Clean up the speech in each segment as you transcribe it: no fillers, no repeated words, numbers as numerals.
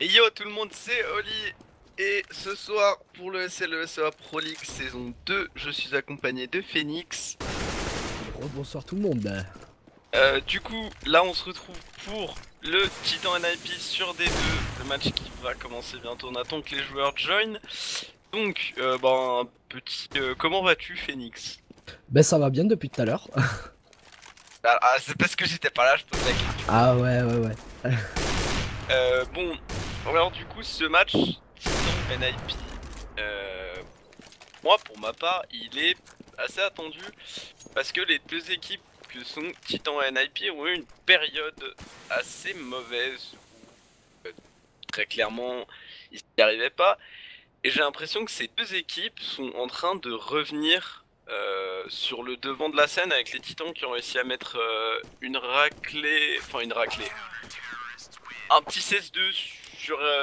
Et yo tout le monde, c'est Oli. Et ce soir pour le SLESEA Pro League saison 2, je suis accompagné de Phoenix. Bonsoir tout le monde. Du coup là on se retrouve pour le Titan NIP sur D2, le match qui va commencer bientôt, on attend que les joueurs joignent. Donc comment vas-tu Phoenix? Ben ça va bien depuis tout à l'heure. C'est parce que j'étais pas là, je pose la question. Ah ouais. Bon, alors du coup ce match Titan NIP, moi pour ma part il est assez attendu parce que les deux équipes que sont Titan et NIP ont eu une période assez mauvaise où très clairement ils n'y arrivaient pas, et j'ai l'impression que ces deux équipes sont en train de revenir sur le devant de la scène avec les Titans qui ont réussi à mettre une raclée, un petit 16-2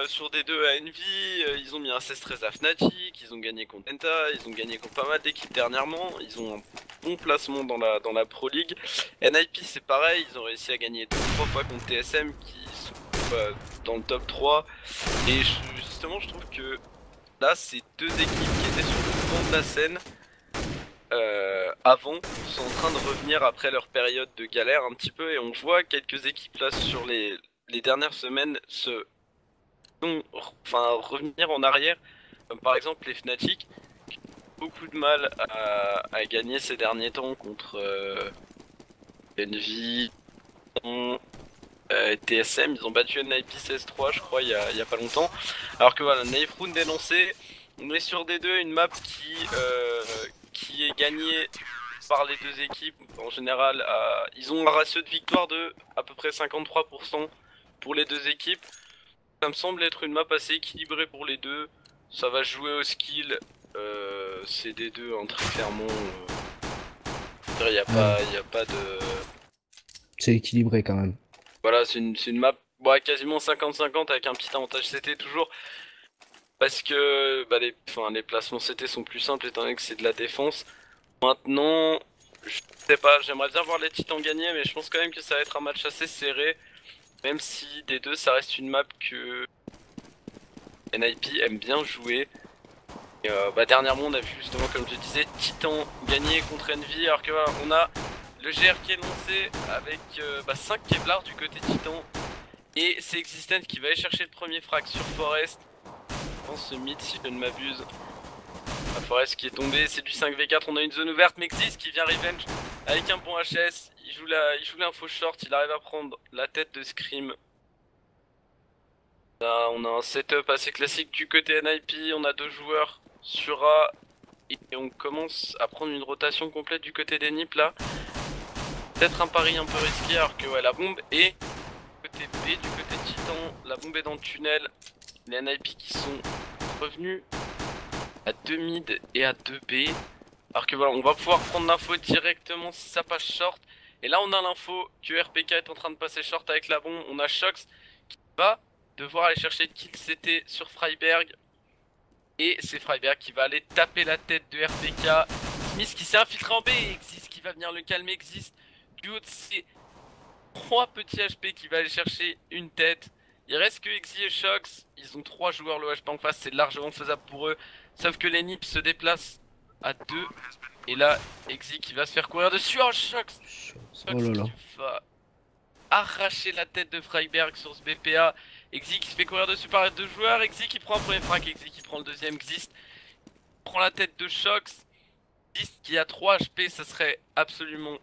sur des deux à Envy. Ils ont mis un 16-13 à Fnatic, ils ont gagné contre Penta, ils ont gagné contre pas mal d'équipes dernièrement, ils ont un bon placement dans la Pro League. NIP c'est pareil, ils ont réussi à gagner 2-3 fois contre TSM qui sont dans le top 3. Et justement je trouve que là ces deux équipes qui étaient sur le devant de la scène avant sont en train de revenir après leur période de galère un petit peu, et on voit quelques équipes là sur les dernières semaines revenir en arrière, comme par exemple les Fnatic, qui ont beaucoup de mal à gagner ces derniers temps contre Envy, TSM. Ils ont battu NIP 16-3 je crois il y a pas longtemps, alors que voilà, Naifrun dénoncé. On est sur D2, une map qui est gagnée par les deux équipes en général. Ils ont un ratio de victoire de à peu près 53% pour les deux équipes. Ça me semble être une map assez équilibrée pour les deux. Ça va jouer au skill. C'est des deux, hein, très clairement. Il n'y a pas de... C'est équilibré quand même. Voilà, c'est une map quasiment 50-50 avec un petit avantage CT toujours. Parce que les placements CT sont plus simples étant donné que c'est de la défense. Maintenant, je sais pas, j'aimerais bien voir les Titans gagner, mais je pense quand même que ça va être un match assez serré. Même si des deux, ça reste une map que NIP aime bien jouer. Et dernièrement, on a vu justement, comme je disais, Titan gagner contre Envy, alors que voilà, on a le GR qui est lancé avec 5 Kevlar du côté Titan. Et c'est Existent qui va aller chercher le premier frag sur Forest. Je pense ce mid, si je ne m'abuse. La Forest qui est tombée, c'est du 5v4, on a une zone ouverte, Mexis qui vient revenge avec un bon HS, il joue l'info short, il arrive à prendre la tête de Scream. Là, on a un setup assez classique du côté NIP, on a deux joueurs sur A, et on commence à prendre une rotation complète du côté des NIP là. Peut-être un pari un peu risqué, alors que ouais, la bombe est du côté B, du côté Titan, la bombe est dans le tunnel, les NIP qui sont revenus à 2 mid et à 2 B. Alors que voilà, on va pouvoir prendre l'info directement si ça passe short. Et là on a l'info que RPK est en train de passer short avec la bombe. On a Shox qui va devoir aller chercher le kill CT sur Freiberg. Et c'est Freiberg qui va aller taper la tête de RPK. Smith qui s'est infiltré en B et Exist qui va venir le calmer. Exist du haut de ses 3 petits HP qui va aller chercher une tête. Il reste que Exi et Shox. Ils ont 3 joueurs le HP en face, c'est largement faisable pour eux. Sauf que les Nips se déplacent à 2. Et là, Exi qui va se faire courir dessus. Oh, Shox! Oh là là. Qui va arracher la tête de Freiberg sur ce BPA. Exi qui se fait courir dessus par les deux joueurs. Exi qui prend un premier frag. Exi qui prend le deuxième. Exist prend la tête de Shox. Exist qui a 3 HP. Ça serait absolument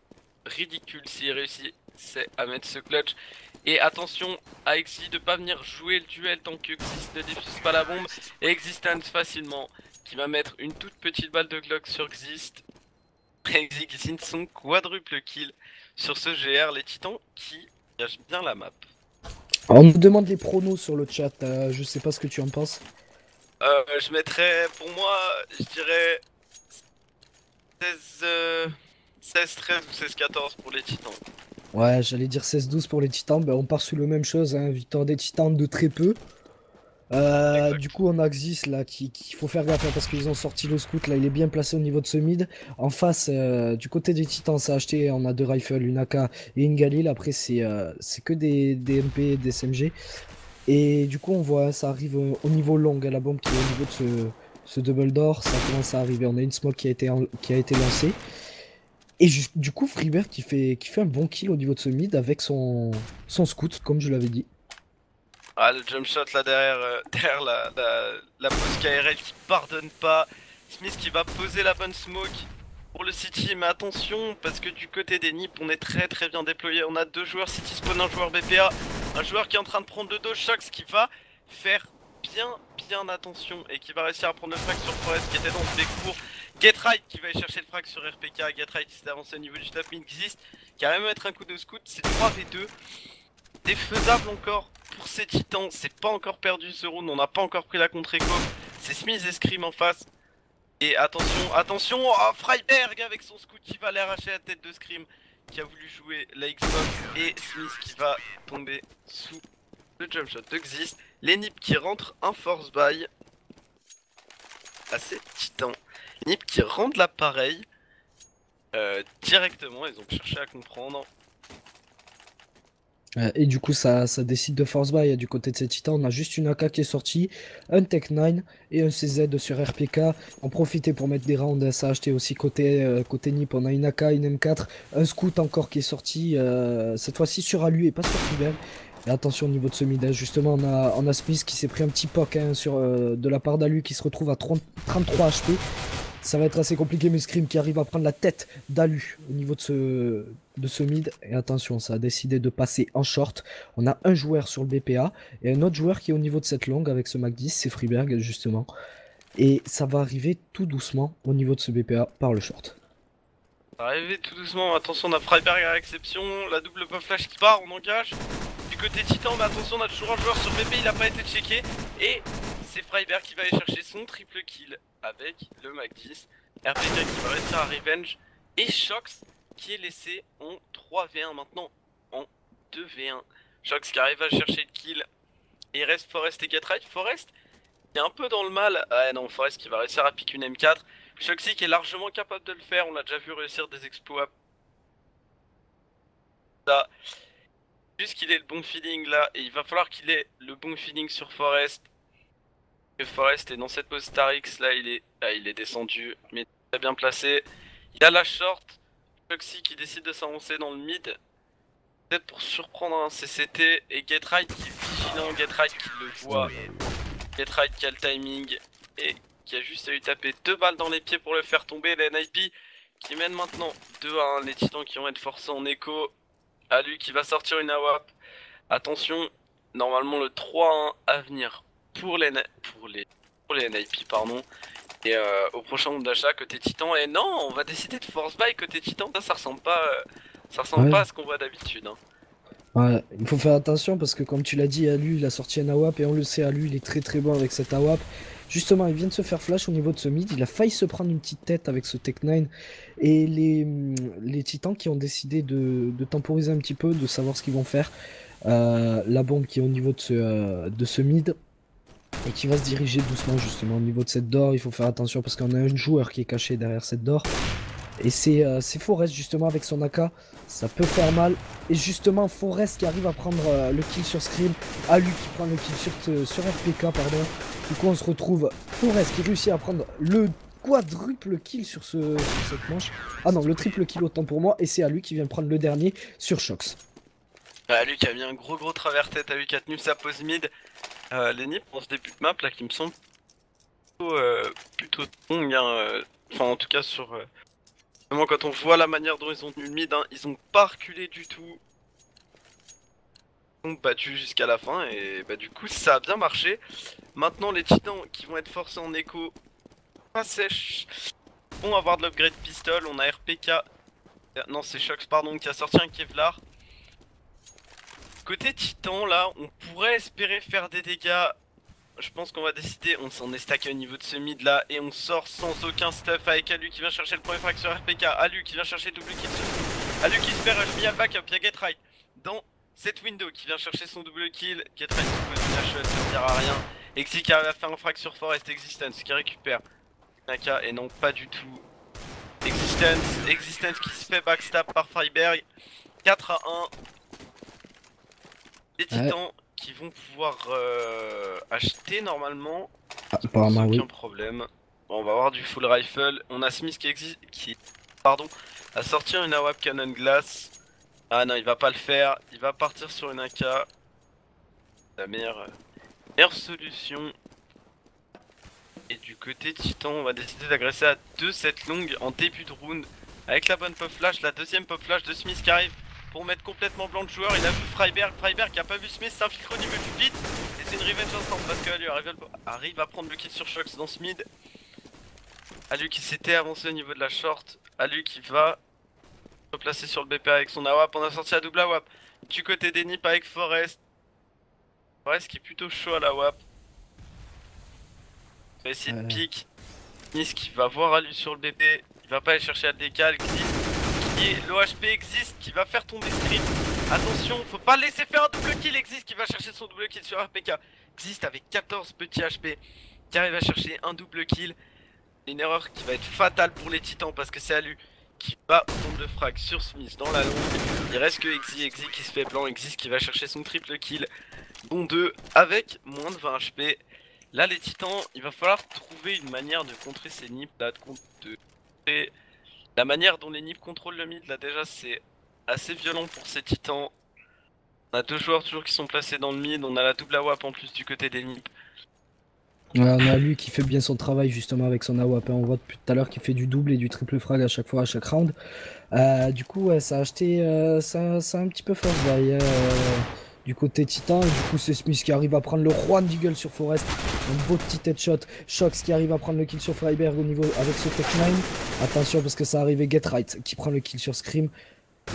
ridicule s'il réussissait à mettre ce clutch. Et attention à Exi de pas venir jouer le duel tant que Exist ne diffuse pas la bombe. Et Existence facilement qui va mettre une toute petite balle de Glock sur Exist. Exi qui signe son quadruple kill sur ce GR, les Titans qui gâchent bien la map. Alors, on nous demande les pronos sur le chat, je sais pas ce que tu en penses. Je mettrais, pour moi, je dirais 16-13 ou 16-14 pour les Titans. Ouais, j'allais dire 16-12 pour les Titans, ben, on part sur la même chose, hein, victoire des Titans de très peu. Du coup, on a Xis là qu'il faut faire gaffe, hein, parce qu'ils ont sorti le scout là, il est bien placé au niveau de ce mid. En face, du côté des Titans, ça a acheté, on a deux rifles, une AK et une Galil. Après, c'est que des MP et des SMG. Et du coup, on voit, ça arrive au niveau long, à la bombe qui est au niveau de ce double door, ça commence à arriver. On a une smoke qui a été lancée. Et du coup, Freeberg qui fait un bon kill au niveau de ce mid avec son scout, comme je l'avais dit. Ah, le jump shot là derrière, derrière la pose KRL qui pardonne pas. Smith qui va poser la bonne smoke pour le City, mais attention parce que du côté des Nips on est très bien déployé. On a deux joueurs City spawn, un joueur BPA, un joueur qui est en train de prendre le dos, Shox qui va faire bien attention et qui va réussir à prendre le frag sur Forest qui était dans le décours. Getright qui va aller chercher le frag sur RPK, Getright qui s'est avancé au niveau du top mid, existe, qui va même mettre un coup de scout, c'est 3v2. C'est faisable encore pour ces titans, c'est pas encore perdu ce round, on n'a pas encore pris la contre-écho. C'est Smith et Scream en face. Et attention, oh, Freiberg avec son scout qui va aller arracher la tête de Scream, qui a voulu jouer la Xbox, et Smith qui va tomber sous le jump shot de Xist. Les Nips qui rentrent un force buy à ces titans. Les Nips qui rendent l'appareil directement, ils ont cherché à comprendre. Et du coup, ça décide de force buy du côté de ces titans. On a juste une AK qui est sortie, un Tech 9 et un CZ sur RPK. En profiter pour mettre des rounds. Ça a acheté aussi côté Nip. On a une AK, une M4, un scout encore qui est sorti. Cette fois-ci sur Alu et pas sur Freeberg. Et attention au niveau de ce mid. Justement, on a Smith qui s'est pris un petit poke de la part d'Alu qui se retrouve à 33 HP. Ça va être assez compliqué, mais Scream qui arrive à prendre la tête d'Alu au niveau de ce mid. Et attention, ça a décidé de passer en short. On a un joueur sur le BPA et un autre joueur qui est au niveau de cette longue avec ce Mac 10, c'est Freeberg justement. Et ça va arriver tout doucement au niveau de ce BPA par le short. Arrivé tout doucement, attention on a Freiberg à l'exception, la double pop flash qui part, on engage. Du côté Titan, mais attention on a toujours un joueur sur BP, il a pas été checké. Et c'est Freiberg qui va aller chercher son triple kill avec le Mac 10. RPK qui va réussir à revenge. Et Shox qui est laissé en 3v1 maintenant en 2v1. Shox qui arrive à chercher le kill. Et il reste Forest et Getright. Forest qui est un peu dans le mal. Ah non, Forest qui va réussir à piquer une M4. Shoxy qui est largement capable de le faire, on l'a déjà vu réussir des exploits. Ça. Juste qu'il ait le bon feeling là, et il va falloir qu'il ait le bon feeling sur Forest. Que Forest est dans cette pose Starix là, il est descendu, mais très bien placé. Il a la short, Shoxy qui décide de s'avancer dans le mid. Peut-être pour surprendre un CCT, et Getright qui est vigilant, Getright qui le voit. Getright qui a le timing, et qui a juste à lui taper 2 balles dans les pieds pour le faire tomber. Les NIP qui mènent maintenant 2-1, les titans qui vont être forcés en écho. À lui qui va sortir une AWAP. Attention, normalement le 3-1 à venir pour les NIP pardon. Et au prochain round d'achat côté titan. Et non, on va décider de force buy côté titan. Ça ressemble pas, pas à ce qu'on voit d'habitude. Hein. Ouais, il faut faire attention parce que comme tu l'as dit, Alu il a sorti un AWAP et on le sait, Alu il est très bon avec cet AWAP. Justement, il vient de se faire flash au niveau de ce mid, il a failli se prendre une petite tête avec ce Tech 9 et les titans qui ont décidé de temporiser un petit peu, de savoir ce qu'ils vont faire. La bombe qui est au niveau de ce mid et qui va se diriger doucement justement au niveau de cette door. Il faut faire attention parce qu'on a un joueur qui est caché derrière cette door. Et c'est Forest justement avec son AK, ça peut faire mal. Et justement Forest qui arrive à prendre le kill sur Scream, Alu qui prend le kill sur RPK pardon. Du coup on se retrouve Forest qui réussit à prendre le quadruple kill sur cette manche. Ah non, le triple kill autant pour moi. Et c'est Alu qui vient prendre le dernier sur Shox. Alu qui a mis un gros travers tête, Alu qui a tenu sa pose mid. Les nips dans ce début de map là qui me semble plutôt long, hein, enfin en tout cas sur... Vraiment quand on voit la manière dont ils ont tenu le mid, hein, ils ont pas reculé du tout. Ils ont battu jusqu'à la fin et bah du coup ça a bien marché. Maintenant les titans qui vont être forcés en écho, pas sèche, vont avoir de l'upgrade pistol. On a RPK, non c'est Shox pardon qui a sorti un Kevlar. Côté titan là, on pourrait espérer faire des dégâts. Je pense qu'on va décider, on s'en est stacké au niveau de ce mid là et on sort sans aucun stuff avec Alu qui vient chercher le premier frag sur RPK, Alu qui vient chercher double kill sur Alu qui se fait rush via backup, il y a Getright dans cette window qui vient chercher son double kill, Getright qui peut une HE, ça ne sert à rien. Exi qui arrive à faire un frag sur Forest, Existence qui récupère Naka et non pas du tout. Existence qui se fait backstab par Freiberg, 4-1. Les titans qui vont pouvoir acheter normalement. Apparemment, Sans oui. aucun problème. Bon, on va avoir du full rifle. On a Smith qui a sorti une AWP Cannon Glass. Ah non, il va pas le faire. Il va partir sur une AK. La meilleure solution. Et du côté Titan, on va décider d'agresser à 2 cette longue en début de round. Avec la bonne pop flash, la deuxième pop flash de Smith qui arrive pour mettre complètement blanc le joueur. Il a vu Freiberg qui a pas vu Smith s'infiltre au niveau du pit. Et c'est une revenge instant parce que lui arrive à prendre le kill sur Shox dans ce mid. Alu qui s'était avancé au niveau de la short. Alu qui va se placer sur le BP avec son AWP. On a sorti la double AWP. Du côté des Nip avec Forest. Forest qui est plutôt chaud à la WAP. On va essayer de pique. Smith qui va voir Alu sur le BP. Il va pas aller chercher à le décal. L'OHP existe qui va faire tomber Scream. Attention, faut pas laisser faire un double kill. Existe qui va chercher son double kill sur RPK. Existe avec 14 petits HP qui arrive à chercher un double kill. Une erreur qui va être fatale pour les titans parce que c'est Alu qui va prendre le frag sur Smith dans la longue. Il reste que Exi qui se fait blanc. Exi qui va chercher son triple kill. Bon 2 avec moins de 20 HP. Là les titans, il va falloir trouver une manière de contrer ces nips là, la manière dont les nips contrôlent le mid là déjà c'est assez violent pour ces titans. On a 2 joueurs toujours qui sont placés dans le mid, on a la double AWP en plus du côté des nips. Ouais, on a lui qui fait bien son travail justement avec son AWP, on voit depuis tout à l'heure qu'il fait du double et du triple frag à chaque fois, à chaque round. Du coup ouais, ça a acheté, ça a un petit peu fort derrière du côté Titan. Et du coup c'est Smith qui arrive à prendre le Juan Deagle sur Forest, un beau petit headshot. Shox qui arrive à prendre le kill sur Freiberg au niveau avec ce Tech 9. Attention parce que ça arrive, Get Right qui prend le kill sur Scream.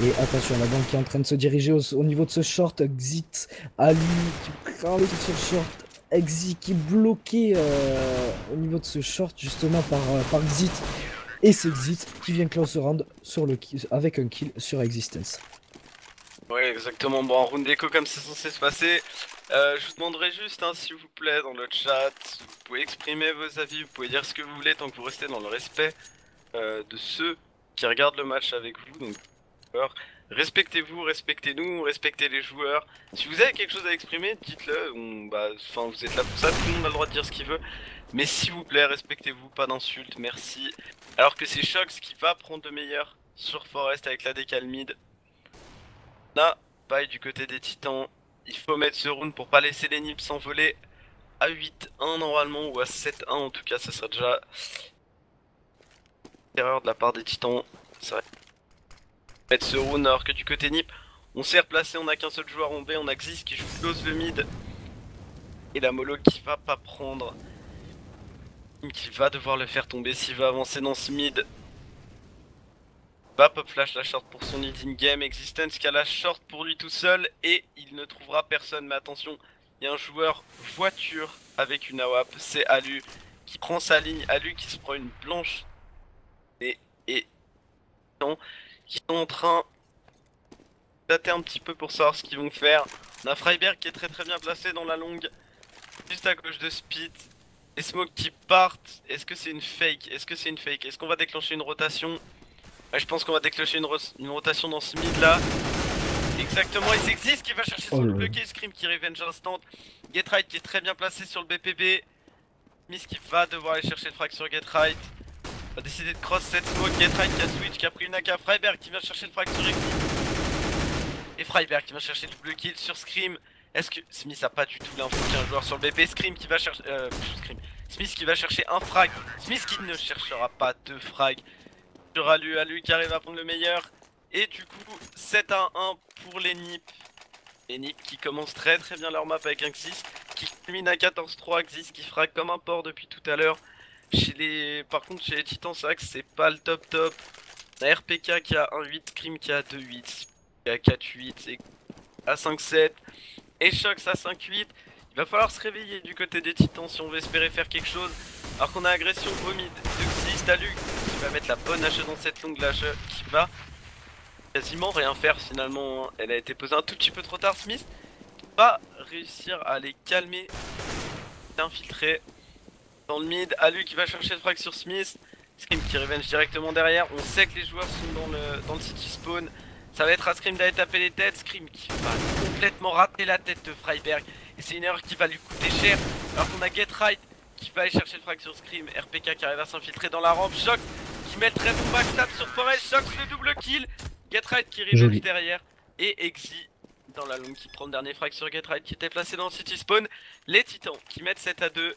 Et attention, la banque qui est en train de se diriger au niveau de ce short. Xit, Ali qui prend le kill sur le short. Exi qui est bloqué au niveau de ce short justement par Xit. Et c'est Xit qui vient close round sur le kill, avec un kill sur Existence. Ouais exactement, bon en round d'écho comme c'est censé se passer, je vous demanderai juste s'il vous plaît dans le chat, vous pouvez exprimer vos avis, vous pouvez dire ce que vous voulez tant que vous restez dans le respect de ceux qui regardent le match avec vous, donc respectez-vous, respectez-nous, respectez les joueurs. Si vous avez quelque chose à exprimer, dites-le, vous êtes là pour ça, tout le monde a le droit de dire ce qu'il veut. Mais s'il vous plaît, respectez-vous, pas d'insultes, merci. Alors que c'est Shox qui va prendre le meilleur sur Forest avec la décale mid. Là, pareil du côté des titans, il faut mettre ce round pour pas laisser les nips s'envoler à 8-1 normalement, ou à 7-1 en tout cas, ça sera déjà erreur de la part des titans. C'est vrai. Mettre ce round alors que du côté nip, on s'est replacé, on a qu'un seul joueur en B, on a Xis qui joue close le mid. Et la Molo qui va pas prendre. Qui va devoir le faire tomber s'il va avancer dans ce mid. Va pop flash la short pour son lead in game. Existence qui a la short pour lui tout seul et il ne trouvera personne. Mais attention, il y a un joueur voiture avec une AWP, c'est Alu qui prend sa ligne. Alu qui se prend une blanche et qui sont en train d'attendre un petit peu pour savoir ce qu'ils vont faire. On a Freiberg qui est très bien placé dans la longue, juste à gauche de Speed. Les smokes qui partent, est-ce que c'est une fake? Est-ce qu'on va déclencher une rotation? Ouais, je pense qu'on va déclencher une rotation dans ce mid là. Exactement, et c'est Xis qui va chercher son double kill, Scream qui revenge instant. Get Right qui est très bien placé sur le BPB. Miss qui va devoir aller chercher le frag sur Get Right. On va décider de cross cette smoke. Get Right qui a switch, qui a pris une AK. Freiberg qui vient chercher le frag sur Exi. Et Freiberg qui va chercher le double kill sur Scream. Est-ce que Smith a pas du tout l'info qu'il y a un joueur sur le BP? Scream qui va chercher. Smith qui va chercher un frag. Smith qui ne cherchera pas deux frags. Sur Alu qui arrive à prendre le meilleur. Et du coup 7-1 pour les Nip. Les Nip qui commencent très bien leur map avec un Xis qui culmine à 14-3. Xis qui frag comme un porc depuis tout à l'heure. Par contre chez les titans c'est vrai que c'est pas le top. On a RPK qui a 1-8, Scream qui a 2-8, qui a 4-8 et à 5-7. Et Shox à 5-8. Il va falloir se réveiller du côté des titans si on veut espérer faire quelque chose. Alors qu'on a agression au mid de Xis, Alu qui va mettre la bonne hache dans cette longue lâche qui va quasiment rien faire finalement. Elle a été posée un tout petit peu trop tard. Smith va réussir à les calmer, infiltrer dans le mid. Alu qui va chercher le frag sur Smith. Scream qui revenge directement derrière. On sait que les joueurs sont dans le city spawn. Ça va être à Scream d'aller taper les têtes. Scream qui va complètement rater la tête de Freiberg. Et c'est une erreur qui va lui coûter cher. Alors qu'on a Get Right qui va aller chercher le frag sur Scream. RPK qui arrive à s'infiltrer dans la rampe. Shox qui met le très bon backstab sur Forest. Shox le double kill. Get Right qui revenge derrière. Et Exi dans la longue qui prend le dernier frag sur Get Right qui était placé dans le City Spawn. Les Titans qui mettent 7-2.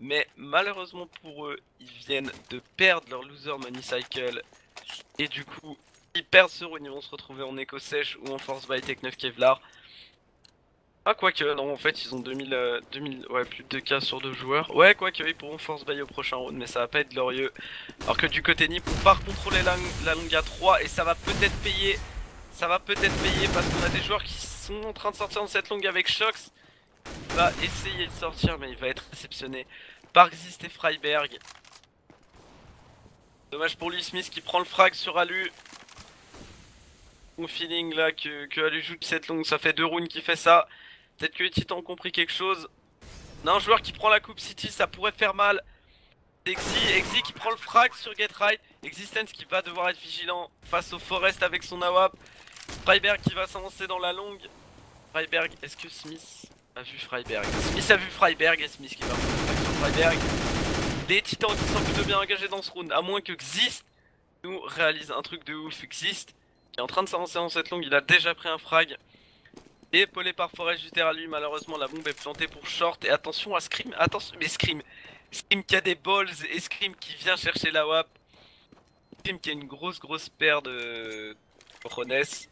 Mais malheureusement pour eux, ils viennent de perdre leur loser money cycle. Et du coup, ils perdent ce round, ils vont se retrouver en éco sèche ou en force by Tech 9 Kevlar. Ah quoique, non en fait ils ont 2000, ouais plus de 2 cas sur 2 joueurs. Ouais quoique ils pourront force by au prochain round mais ça va pas être glorieux. Alors que du côté NiP on part contrôler la longue à 3 et ça va peut-être payer. Ça va peut-être payer parce qu'on a des joueurs qui sont en train de sortir dans cette longue avec Shox. Il va essayer de sortir mais il va être réceptionné par Xist et Freiberg. Dommage pour lui, Smith qui prend le frag sur Alu. Mon feeling là que Alu joue de cette longue, ça fait 2 rounds qui fait ça. Peut-être que les Titans ont compris quelque chose. On a un joueur qui prend la coupe City, ça pourrait faire mal. Exi qui prend le frag sur Get Right. Existence qui va devoir être vigilant face au Forest avec son AWP. Freiberg qui va s'avancer dans la longue. Freiberg, est-ce que Smith a vu Freiberg? Smith a vu Freiberg et Smith qui va prendre le frag sur Freiberg. Des Titans qui sont plutôt bien engagés dans ce round, à moins que Xist nous réalise un truc de ouf. Xist qui est en train de s'avancer dans cette longue, il a déjà pris un frag. Et épaulé par Forest juste derrière lui, malheureusement la bombe est plantée pour short. Et attention à Scream, attention, mais Scream qui a des balls et Scream qui vient chercher la WAP. Scream qui a une grosse paire de Roness.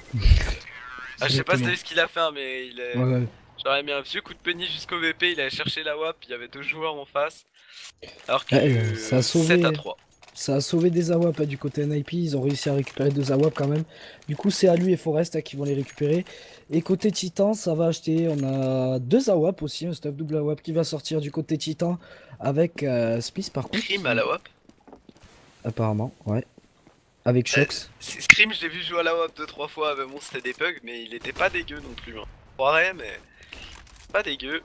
Ah, je sais pas si t'as vu ce qu'il a fait, hein, mais il est... Ouais. J'aurais mis un vieux coup de penny jusqu'au VP, il allait chercher la WAP, il y avait 2 joueurs en face. Alors que ça a sauvé... 7-3. Ça a sauvé des AWP du côté NIP, ils ont réussi à récupérer 2 AWP quand même. Du coup c'est Alu et Forest qui vont les récupérer. Et côté Titan, ça va acheter, on a 2 AWP aussi, un stuff double AWP qui va sortir du côté Titan avec Smith par contre. Scream à la WAP. Apparemment, ouais. Avec Shox. Scream, je l'ai vu jouer à la WAP 2-3 fois, mais bon c'était des bugs, mais il était pas dégueu non plus. Hein. Je croirais, mais pas dégueu.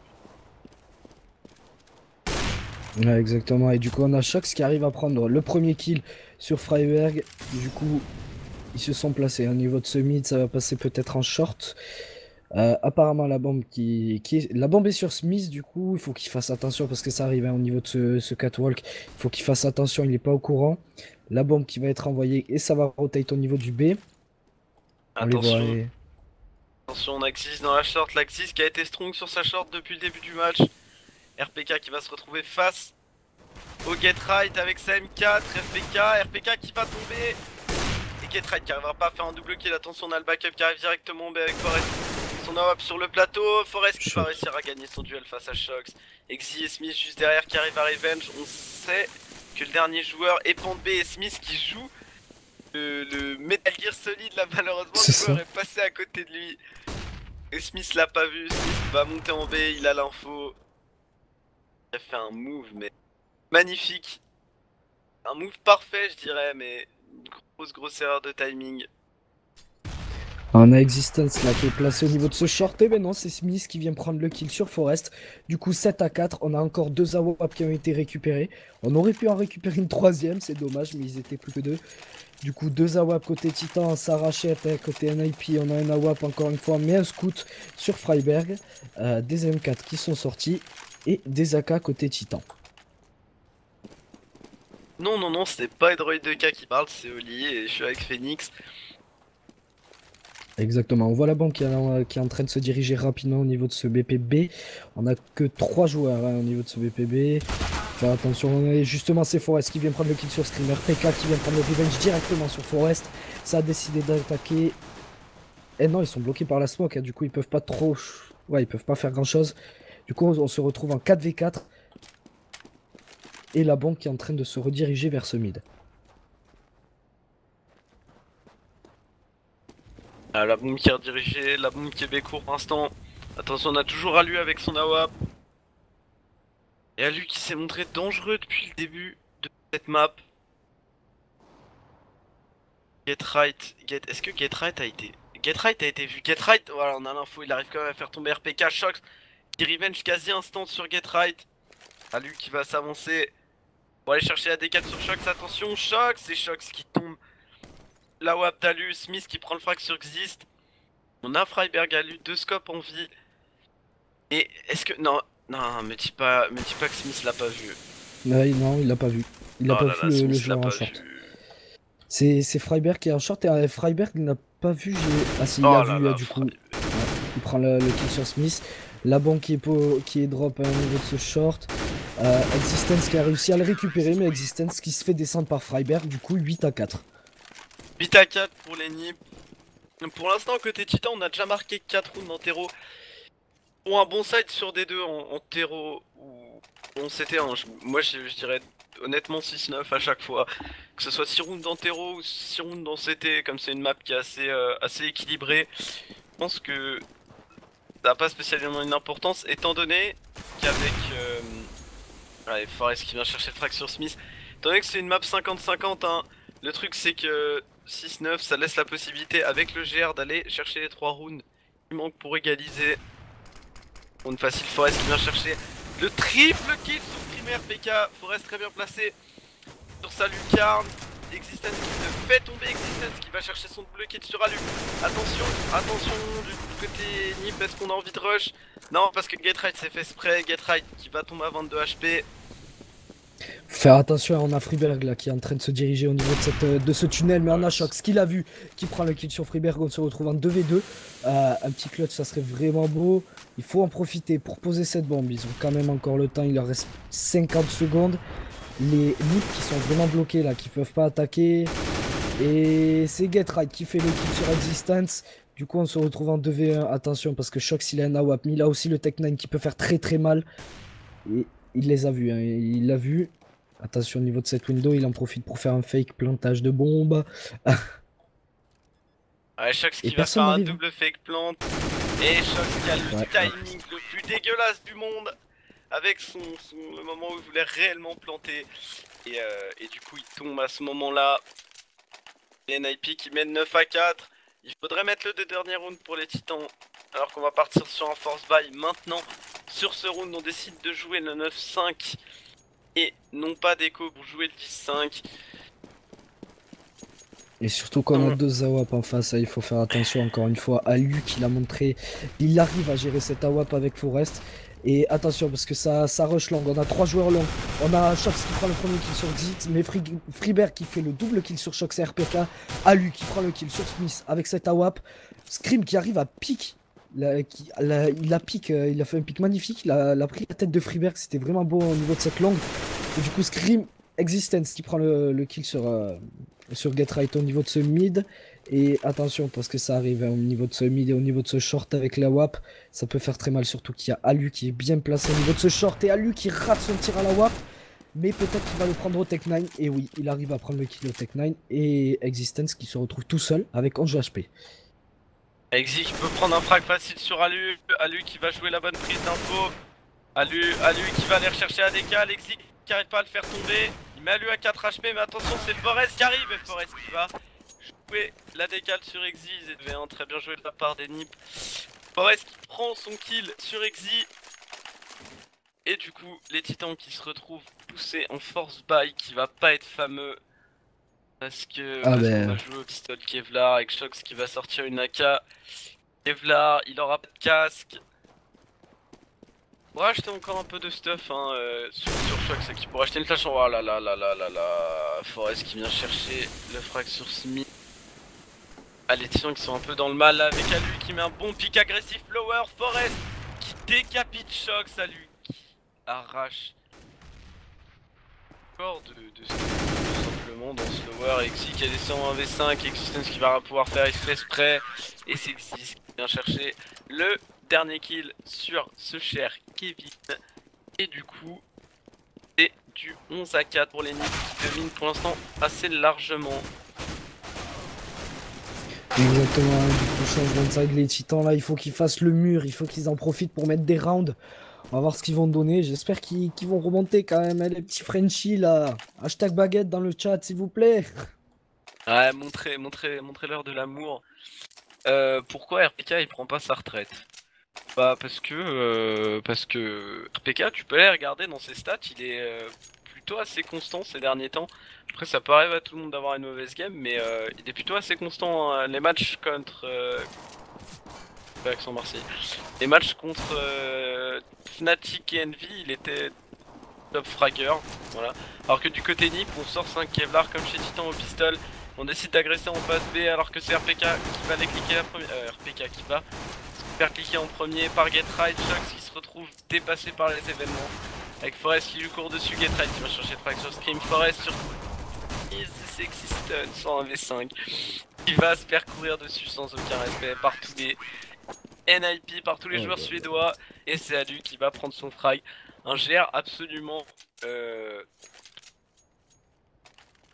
Ouais, exactement, et du coup on a Shox qui arrive à prendre le premier kill sur Freiberg. Du coup ils se sont placés au niveau de ce mid, ça va passer peut-être en short. Apparemment la bombe la bombe est sur Smith, du coup il faut qu'il fasse attention parce que ça arrive hein, au niveau de ce catwalk. Il faut qu'il fasse attention, il n'est pas au courant. La bombe qui va être envoyée et ça va rotate au niveau du B. Attention. Attention, on a Xyz dans la short, la Xyz qui a été strong sur sa short depuis le début du match. RPK qui va se retrouver face au Get Right avec sa M4, RPK qui va tomber. Et Get Right qui arrivera pas à faire un double kill, attention on a le backup qui arrive directement avec Forest. Son AWP sur le plateau, Forest qui va réussir à gagner son duel face à Shox. Exi et Smith juste derrière qui arrive à Revenge, on sait que le dernier joueur est Pand B et Smith qui joue le Metal Gear Solid là malheureusement le joueur est passé à côté de lui. Et Smith l'a pas vu, Smith va monter en B, il a l'info. Il a fait un move mais magnifique. Un move parfait je dirais mais une grosse erreur de timing. On a Existence là qui est placé au niveau de ce short et ben non c'est Smith qui vient prendre le kill sur Forest. Du coup 7-4, on a encore 2 AWP qui ont été récupérés. On aurait pu en récupérer une 3ème, c'est dommage mais ils étaient plus que 2. Du coup 2 AWP côté Titan, ça rachète, hein, côté NIP on a un AWP encore une fois mais un scout sur Freiberg. Des M4 qui sont sortis et des AK côté Titan. Non, c'était pas Android 2K qui parle, c'est Oli et je suis avec Phoenix. Exactement, on voit la bombe qui est en train de se diriger rapidement au niveau de ce BPB. On a que 3 joueurs hein, au niveau de ce BPB. Faire attention, justement c'est Forest qui vient prendre le kill sur Screamer. PK qui vient prendre le revenge directement sur Forest. Ça a décidé d'attaquer. Et non, ils sont bloqués par la smoke, hein. Du coup ils peuvent pas trop... Ouais, ils peuvent pas faire grand chose. Du coup on se retrouve en 4v4. Et la bombe qui est en train de se rediriger vers ce mid. Ah, la bombe qui est redirigée, la bombe qui est bécourt pour l'instant. Attention, on a toujours Alu avec son AWP. Et Alu qui s'est montré dangereux depuis le début de cette map. Get Right, est-ce que Get Right a été... Get Right a été vu, Get Right, voilà on a l'info, il arrive quand même à faire tomber RPK, Shox qui revenge quasi instant sur Get Right. Alu qui va s'avancer pour aller chercher la D4 sur Shox, attention Shox, c'est Shox qui tombe la WAP d'Alu, Smith qui prend le frag sur Exist. On a Freiberg Alu, 2 scopes en vie. Et est-ce que... Non, non, me dis pas que Smith l'a pas vu. Ouais, non, il l'a pas vu. Il a Oh pas là vu là, le Smith l'a joueur en pas short. vu. C'est Freiberg qui est en short et Freiberg n'a pas vu. Ah si, il Oh a là vu là, du coup. Ouais, il prend le kill sur Smith. La bombe qui est drop au niveau de ce short. Existence qui a réussi à le récupérer, mais Existence qui se fait descendre par Freiberg. Du coup, 8 à 4. 8 à 4 pour les nips. Pour l'instant, côté Titan, on a déjà marqué 4 rounds en terreau. Pour un bon side sur des deux en terreau ou en CT1. Moi, je dirais honnêtement 6-9 à chaque fois. Que ce soit 6 rounds en terreau ou 6 rounds en CT, comme c'est une map qui est assez équilibrée. Je pense que ça n'a pas spécialement une importance, étant donné qu'avec... Ouais, Forest qui vient chercher le frag sur Smith. Étant donné que c'est une map 50-50, hein, le truc c'est que 6-9, ça laisse la possibilité avec le GR d'aller chercher les 3 rounds. Il manque pour égaliser. Round facile, Forest qui vient chercher le triple kill sur primaire. PK, Forest très bien placé sur sa lucarne. Existence qui se fait tomber, Existence qui va chercher son double kill sur Alu. Attention, attention du côté Nip, est-ce qu'on a envie de rush? Non, parce que Get-Right s'est fait spray, Get-Right qui va tomber à 22 HP. Faut faire attention, on a Freeberg là qui est en train de se diriger au niveau de ce tunnel, mais on a Shox qui l'a vu, qui prend le kill sur Freeberg, on se retrouve en 2v2. Un petit clutch, ça serait vraiment beau. Il faut en profiter pour poser cette bombe, ils ont quand même encore le temps, il leur reste 50 secondes. Les Nips qui sont vraiment bloqués là, qui peuvent pas attaquer. Et c'est Get-Right qui fait le kill sur Existence. Du coup on se retrouve en 2v1, attention parce que Shox il a un AWP, mais il a aussi le Tech-9 qui peut faire très mal. Et il les a vus, hein. Il l'a vu. Attention au niveau de cette window, il en profite pour faire un fake plantage de bombe. Ouais, Shox Et qui va personne faire un n'arrive. double fake plante. Et Shox qui a le Ouais. timing le plus dégueulasse du monde. Avec le moment où il voulait réellement planter. Et du coup il tombe à ce moment-là. NIP qui mène 9 à 4. Il faudrait mettre le dernier round pour les titans. Alors qu'on va partir sur un force buy maintenant. Sur ce round on décide de jouer le 9-5. Et non pas d'écho pour jouer le 10-5. Et surtout qu'on a deux AWP en face, hein, il faut faire attention encore une fois à lui qui l'a montré. Il arrive à gérer cette AWP avec Forest. Et attention parce que ça rush long, on a 3 joueurs longs. On a Shox qui prend le premier kill sur Zit, mais Freeberg qui fait le double kill sur Shox et RPK. Alu qui prend le kill sur Smith avec cette AWP. Scream qui arrive à pique. Il a fait un pic magnifique, il a pris la tête de Freeberg, c'était vraiment beau au niveau de cette longue. Et du coup Scream, Existence qui prend le kill sur Get-Right au niveau de ce mid. Et attention parce que ça arrive hein, au niveau de ce mid et au niveau de ce short avec la WAP. Ça peut faire très mal, surtout qu'il y a Alu qui est bien placé au niveau de ce short. Et Alu qui rate son tir à la WAP. Mais peut-être qu'il va le prendre au Tech-9. Et oui, il arrive à prendre le kill au Tech-9. Et Existence qui se retrouve tout seul avec 11 HP. Exi qui peut prendre un frag facile sur Alu. Alu qui va jouer la bonne prise d'info. Alu qui va aller rechercher ADK. Exi qui arrive pas à le faire tomber. Il met Alu à 4 HP, mais attention, c'est Forest qui arrive. Et Forest qui va jouer la décale sur Exi. ZV1, très bien joué de la part des Nips. Forest qui prend son kill sur Exi. Et du coup, les titans qui se retrouvent poussés en force buy qui va pas être fameux. Parce qu'on a joué au pistolet Kevlar avec Shox qui va sortir une AK. Kevlar, il aura pas de casque. On va acheter encore un peu de stuff hein, sur Shox qui pourra acheter une flash en... Oh là là là là là là. Forest qui vient chercher le frag sur Smith. Ah, les titans qui sont un peu dans le mal là, avec Alu qui met un bon pic agressif lower. Forest qui décapite Shox, Alu qui arrache encore de simplement dans ce lower. Exi qui a descendu en 1v5, Existence qui va pouvoir faire effet spray. Et c'est Exi qui vient chercher le dernier kill sur ce cher Kevin. Et du coup, c'est du 11 à 4 pour les Nips qui dominent pour l'instant assez largement. Exactement, du coup changement de side, les titans là, il faut qu'ils fassent le mur, il faut qu'ils en profitent pour mettre des rounds. On va voir ce qu'ils vont donner, j'espère qu'ils vont remonter quand même, hein, les petits Frenchies là. Hashtag baguette dans le chat s'il vous plaît. Ouais, montrez-leur de l'amour. Pourquoi RPK il prend pas sa retraite? Bah parce que RPK tu peux aller regarder dans ses stats, il est plutôt assez constant ces derniers temps. Après ça peut arriver à tout le monde d'avoir une mauvaise game, mais il est plutôt assez constant, hein. Les matchs contre... accent Marseille. Les matchs contre Fnatic et Envy, il était top fragger, voilà. Alors que du côté NiP, on sort 5 Kevlar comme chez Titan au pistol. On décide d'agresser en phase B alors que c'est RPK qui va les cliquer la première... RPK qui va se faire cliquer en premier par Getride, Shox qui se retrouve dépassé par les événements. Avec Forest qui lui court dessus, Getride qui va chercher track sur Scream, Forest sur Sexy Stun sans un V5. Il va se faire courir dessus sans aucun respect par tous les NIP, par tous les joueurs suédois. Et c'est à lui qui va prendre son frag. Un GR absolument...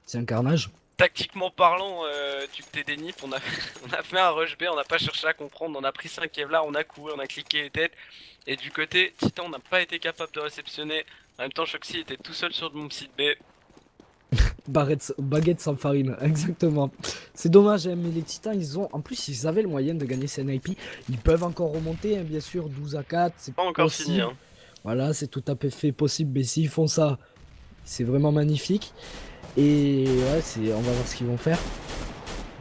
C'est un carnage. Tactiquement parlant, du côté des NiP, on a fait un rush B, on n'a pas cherché à comprendre, on a pris 5 Kevlar, on a couru, on a cliqué les têtes. Et du côté Titan, on n'a pas été capable de réceptionner. En même temps, Shoxy était tout seul sur mon site B. Baguette sans farine, exactement. C'est dommage, hein, mais les Titans, ils ont... En plus, ils avaient le moyen de gagner ces NIP. Ils peuvent encore remonter, hein, bien sûr, 12 à 4. C'est pas encore possible. Fini, hein. Voilà, c'est tout à fait possible, mais s'ils font ça, c'est vraiment magnifique. Et ouais, on va voir ce qu'ils vont faire.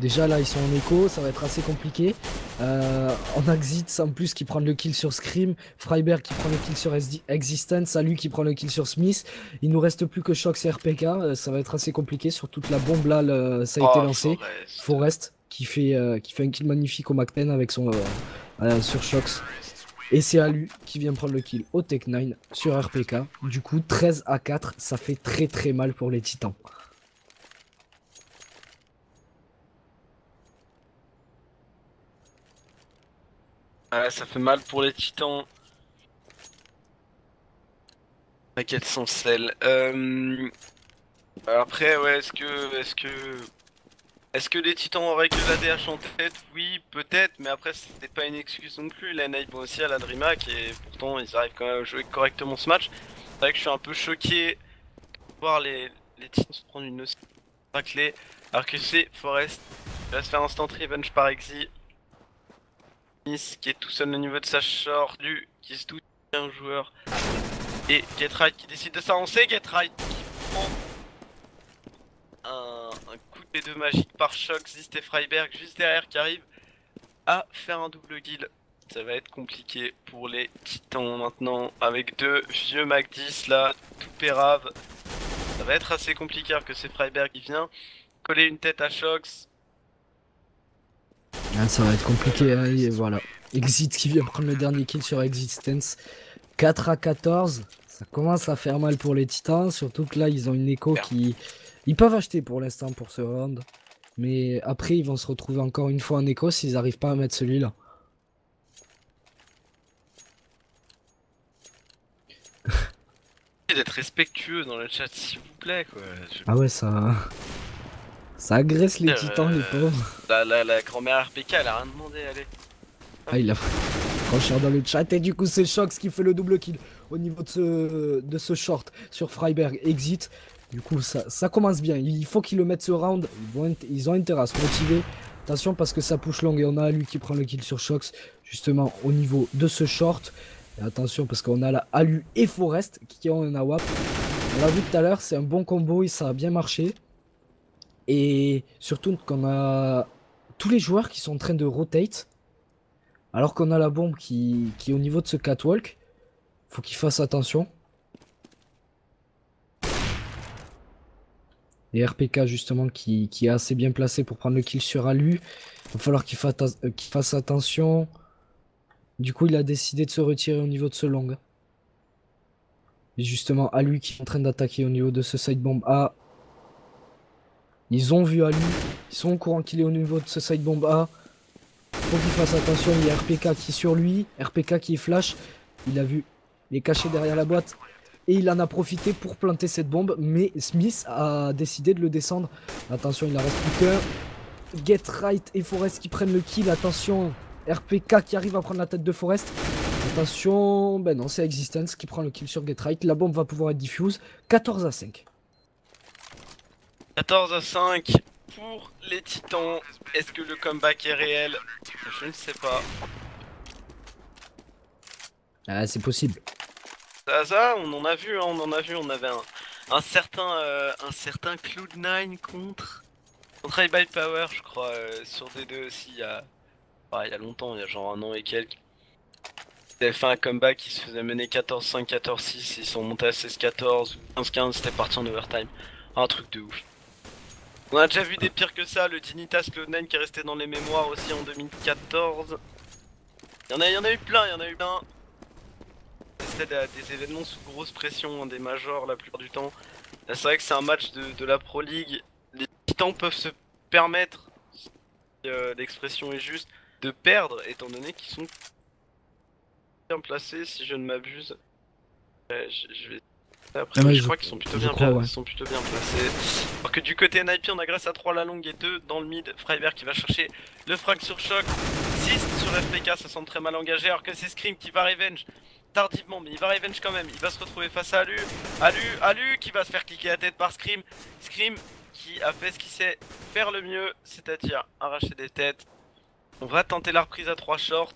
Déjà là ils sont en écho, ça va être assez compliqué. On a Xyz en plus qui prend le kill sur Scream, Freiberg qui prend le kill sur Existence, Salut qui prend le kill sur Smith. Il nous reste plus que Shox et RPK, ça va être assez compliqué sur toute la bombe là, ça a été lancé. Forest qui fait un kill magnifique au Mac 10 avec son sur Shox. Et c'est Alu qui vient prendre le kill au Tech 9 sur RPK. Du coup 13 à 4, ça fait très mal pour les Titans. Ouais, ça fait mal pour les Titans. Quelles sont celles Après, ouais, est-ce que les Titans auraient que l'ADH en tête? Oui, peut-être, mais après, c'était pas une excuse non plus. La Nike aussi à la DreamHack, et pourtant, ils arrivent quand même à jouer correctement ce match. C'est vrai que je suis un peu choqué de voir les Titans se prendre une raclée, alors que c'est Forest qui va se faire instant revenge par Exy. Qui est tout seul au niveau de sa short, lui qui se doute un joueur. Et Getride qui décide de s'avancer, Getride qui prend un coup de deux magique par choc, Zist et Freiberg juste derrière qui arrive à faire un double kill. Ça va être compliqué pour les Titans maintenant, avec deux vieux Mac 10 là, tout pérave. Ça va être assez compliqué alors que c'est Freiberg qui vient coller une tête à Shox. Ah, ça va être compliqué, hein, et voilà. Exit qui vient prendre le dernier kill sur Existence. 4 à 14, ça commence à faire mal pour les Titans, surtout que là ils ont une écho qui... Ils peuvent acheter pour l'instant pour ce round, mais après ils vont se retrouver encore une fois en écho s'ils n'arrivent pas à mettre celui-là. D'être respectueux dans le chat s'il vous plaît quoi. Ah ouais, ça agresse les Titans, les pauvres. La grand-mère RPK elle a rien demandé, allez. Ah, il a franchir dans le chat et du coup c'est Shox qui fait le double kill au niveau de ce short sur Freiberg Exit. Du coup ça commence bien, il faut qu'ils le mettent ce round, ils ont intérêt à se motiver. Attention parce que ça push long et on a Alu qui prend le kill sur Shox justement au niveau de ce short. Et attention parce qu'on a là Alu et Forest qui ont un AWP. On l'a vu tout à l'heure, c'est un bon combo et ça a bien marché. Et surtout qu'on a tous les joueurs qui sont en train de rotate. Alors qu'on a la bombe qui est au niveau de ce catwalk. Faut qu'il fasse attention. Et RPK justement qui est assez bien placé pour prendre le kill sur Alu. Il va falloir qu'il fasse attention. Du coup il a décidé de se retirer au niveau de ce long. Et justement Alu qui est en train d'attaquer au niveau de ce side bomb A. Ils ont vu Alu. Ils sont au courant qu'il est au niveau de ce side bomb A. Faut qu'il fasse attention, il y a RPK qui est sur lui, RPK qui est flash, il a vu, il est caché derrière la boîte et il en a profité pour planter cette bombe, mais Smith a décidé de le descendre. Attention, il en reste plus qu'un. Getride et Forest qui prennent le kill, attention, RPK qui arrive à prendre la tête de Forest. Attention, ben non, c'est Existence qui prend le kill sur Getride, la bombe va pouvoir être diffuse, 14 à 5. 14 à 5 pour les Titans. Est-ce que le comeback est réel? Je ne sais pas. Ah, c'est possible. Ça, on en a vu, hein, on avait un certain Cloud9 contre High by Power, je crois, sur D2 aussi, il y a longtemps, il y a genre un an et quelques. Ils avaient fait un comeback, ils se faisaient mener 14-5, 14-6, ils sont montés à 16-14, 15-15, c'était parti en overtime. Un truc de ouf. On a déjà vu des pires que ça, le Dignitas Cloud9 qui est resté dans les mémoires aussi en 2014. Il y en a eu plein, C'était des événements sous grosse pression, hein, des majors la plupart du temps. Là c'est vrai que c'est un match de la Pro League. Les titans peuvent se permettre, si l'expression est juste, de perdre étant donné qu'ils sont bien placés si je ne m'abuse. Je vais... Après, Ouais, je crois qu'ils sont plutôt bien ouais. ils sont plutôt bien placés. Alors que du côté NIP, on a grâce à 3 la longue et 2 dans le mid. Freiberg qui va chercher le frag sur choc. 6 sur FPK, ça semble très mal engagé. Alors que c'est Scream qui va revenge tardivement, mais il va revenge quand même. Il va se retrouver face à Alu. Alu qui va se faire cliquer la tête par Scream. Scream qui a fait ce qu'il sait faire le mieux, c'est-à-dire arracher des têtes. On va tenter la reprise à 3 shorts.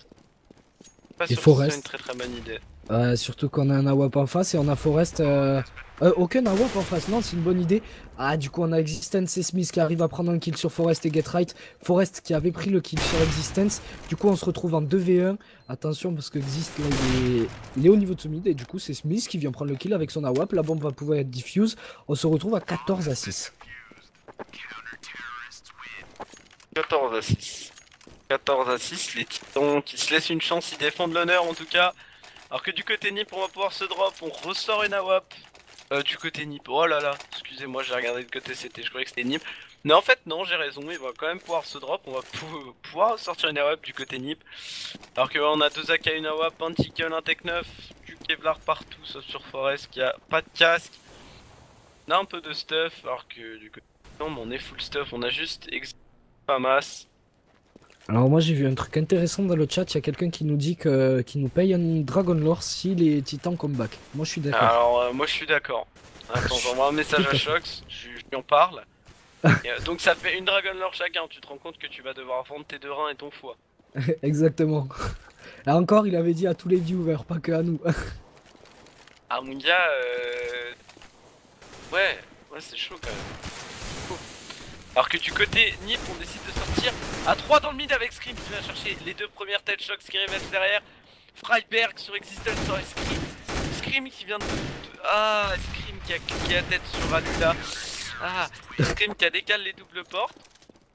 Pas sûr que ce soit une très bonne idée. Surtout qu'on a un AWP en face et on a Forest. Aucun AWP en face, non, c'est une bonne idée. Ah, du coup, on a Existence et Smith qui arrivent à prendre un kill sur Forest et Get Right. Forest qui avait pris le kill sur Existence. Du coup, on se retrouve en 2v1. Attention, parce que Exist, là, il est au niveau de ce mid. Et du coup, c'est Smith qui vient prendre le kill avec son AWP. La bombe va pouvoir être diffuse. On se retrouve à 14-6. 14-6. 14-6, les titans qui se laissent une chance, ils défendent l'honneur en tout cas. Alors que du côté Nip, on va pouvoir se drop, on ressort une AWP. Du côté Nip, oh là là, excusez-moi, j'ai regardé de côté c'était, je croyais que c'était Nip. Mais en fait non, j'ai raison, il va quand même pouvoir se drop, on va pouvoir sortir une AWP du côté Nip. Alors que on a 2 AK, une AWP, un Tickle, un Tech 9, du Kevlar partout, sauf sur Forest qui a pas de casque. On a un peu de stuff, alors que du côté non, mais on est full stuff, on a juste pas masse. Alors moi j'ai vu un truc intéressant dans le chat, il y a quelqu'un qui nous dit qu'il nous paye un Dragon Lore si les titans comeback. Moi je suis d'accord. Alors moi je suis d'accord. Attends, j'envoie un message à Shox, je lui en parle. Donc ça fait une Dragon Lore chacun, tu te rends compte que tu vas devoir vendre tes 2 reins et ton foie. Exactement. Là encore il avait dit à tous les viewers, pas que à nous. Armundia, ouais c'est chaud quand même. Alors que du côté Nip, on décide de sortir à 3 dans le mid avec Scream qui va chercher les 2 premières têtes Shox qui remettent derrière. Freiberg sur Existence sur Scream. Scream qui vient de... Ah, Scream qui a cliqué la tête sur Alu là. Ah, Scream qui a décalé les doubles portes.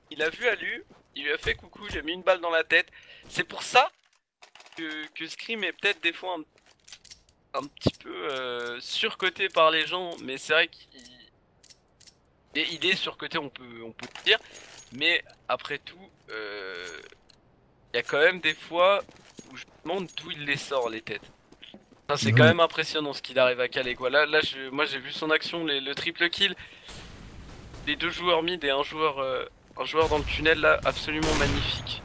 Il a vu Alu, il lui a fait coucou, il lui a mis une balle dans la tête. C'est pour ça que Scream est peut-être des fois un petit peu surcoté par les gens, mais c'est vrai qu'il... Il est surcoté, on peut le dire, mais après tout, il y a quand même des fois où je me demande d'où il les sort les têtes. Enfin, c'est quand même impressionnant ce qu'il arrive à caler quoi. Là moi j'ai vu son action, le triple kill, les 2 joueurs mid et un joueur dans le tunnel là, absolument magnifique.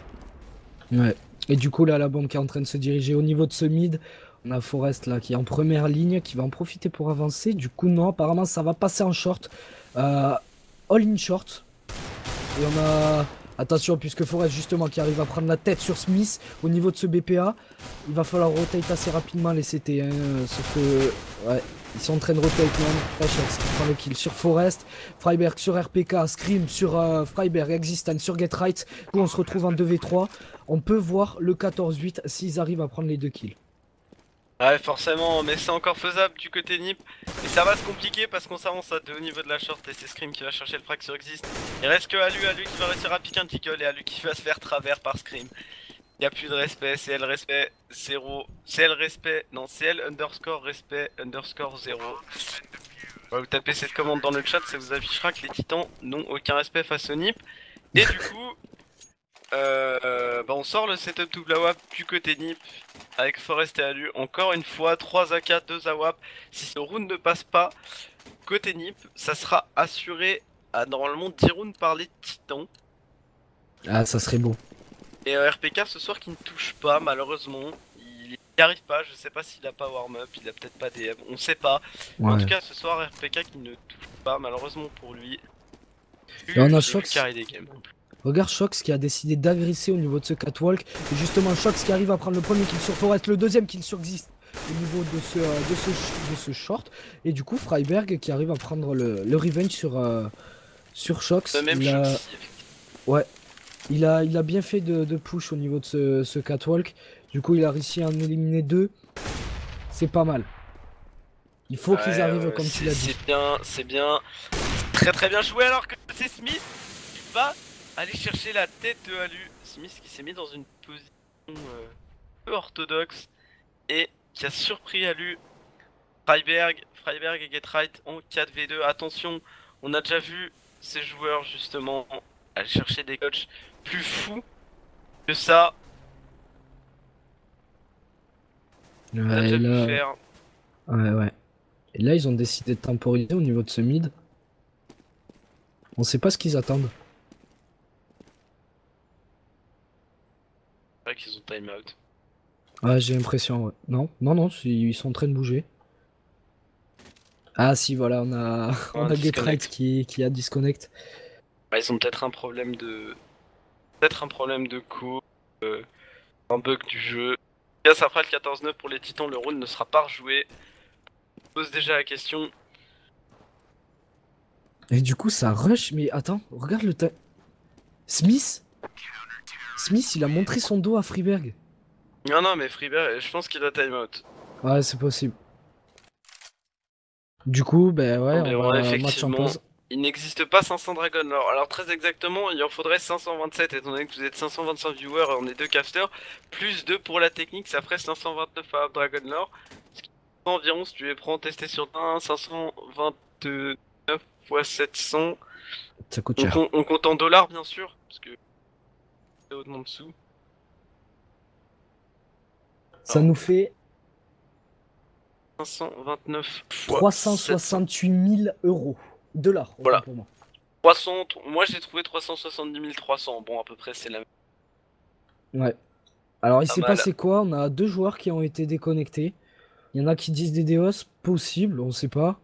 Ouais. Et du coup là la bombe qui est en train de se diriger au niveau de ce mid. On a Forest là qui est en première ligne, qui va en profiter pour avancer. Du coup non, apparemment ça va passer en short. All in short. Et on a... Attention, puisque Forest justement qui arrive à prendre la tête sur Smith au niveau de ce BPA. Il va falloir rotate assez rapidement les CT. Hein, sauf que... Ouais, ils sont en train de rotate même. Shox qui prend le kill sur Forest. Freiberg sur RPK. Scream sur Freiberg. Existence sur Get Right. Où on se retrouve en 2v3. On peut voir le 14-8 s'ils arrivent à prendre les 2 kills. Ouais forcément, mais c'est encore faisable du côté Nip. Et ça va se compliquer parce qu'on s'avance à 2 au niveau de la short et c'est Scream qui va chercher le frag sur Exist. Il reste que Alu qui va réussir à piquer un tickle et Alu qui va se faire travers par Scream. Y'a plus de respect, CL respect 0, CL respect, non CL underscore respect underscore 0. Vous tapez cette commande dans le chat, ça vous affichera que les titans n'ont aucun respect face au Nip. Et du coup, on sort le setup double AWP du côté Nip avec Forest et Alu. Encore une fois, 3 AK, 2 AWP. Si ce round ne passe pas, côté Nip, ça sera assuré à normalement 10 rounds par les titans. Ah, ça serait beau. Et RPK ce soir qui ne touche pas, malheureusement. Il n'y arrive pas, je sais pas s'il a pas warm-up, il a peut-être pas DM, on sait pas. Ouais. En tout cas, ce soir, RPK qui ne touche pas, malheureusement pour lui. Et on a Shox. Regarde Shox qui a décidé d'agresser au niveau de ce catwalk. Et justement Shox qui arrive à prendre le premier kill sur Forest, le deuxième kill sur Exist. au niveau de ce short. Et du coup, Freiberg qui arrive à prendre le revenge sur Shox. Le même chose, effectivement. Ouais, il a bien fait de push au niveau de ce catwalk. Du coup, il a réussi à en éliminer 2. C'est pas mal. Il faut qu'ils arrivent comme tu l'as dit. C'est bien. Très très bien joué alors que c'est Smith qui va aller chercher la tête de Alu. Smith qui s'est mis dans une position peu orthodoxe et qui a surpris Alu. Freiberg et Getright en 4v2. Attention, on a déjà vu ces joueurs justement aller chercher des coachs plus fous que ça. On a déjà vu faire. Ouais. Et là, ils ont décidé de temporiser au niveau de ce mid. On sait pas ce qu'ils attendent. C'est vrai qu'ils ont time out. Ouais, j'ai l'impression, ouais. Non, ils sont en train de bouger. Ah si, voilà, on a Getright qui a disconnect. Bah, ils ont peut-être un problème de... Peut-être un problème de co, un bug du jeu. Ça fera le 14-9 pour les titans, le round ne sera pas rejoué. Je pose déjà la question. Et du coup, ça rush, mais attends, regarde le temps. Smith, il a montré son dos à Freeberg. Non, mais Freeberg, je pense qu'il a time out. Ouais, c'est possible. Du coup, ben ouais, mais on va effectivement, match en pause. il n'existe pas 500 Dragon Lore. Alors très exactement, il en faudrait 527 étant donné que vous êtes 525 viewers et on est 2 casters. Plus 2 pour la technique, ça ferait 529 à Dragon Lore. Ce qui fait environ, si tu les prends tester sur un 529 x 700. Ça coûte cher. On compte en dollars bien sûr, parce que c'est au-dedans dessous. Ça nous fait 529 x 368 000 euros. Dollars, voilà. Pour moi. 300, moi j'ai trouvé 370 300. Bon, à peu près, c'est la même. Ouais. Alors, il s'est passé quoi? On a 2 joueurs qui ont été déconnectés. Il y en a qui disent des DOS, possible, on sait pas.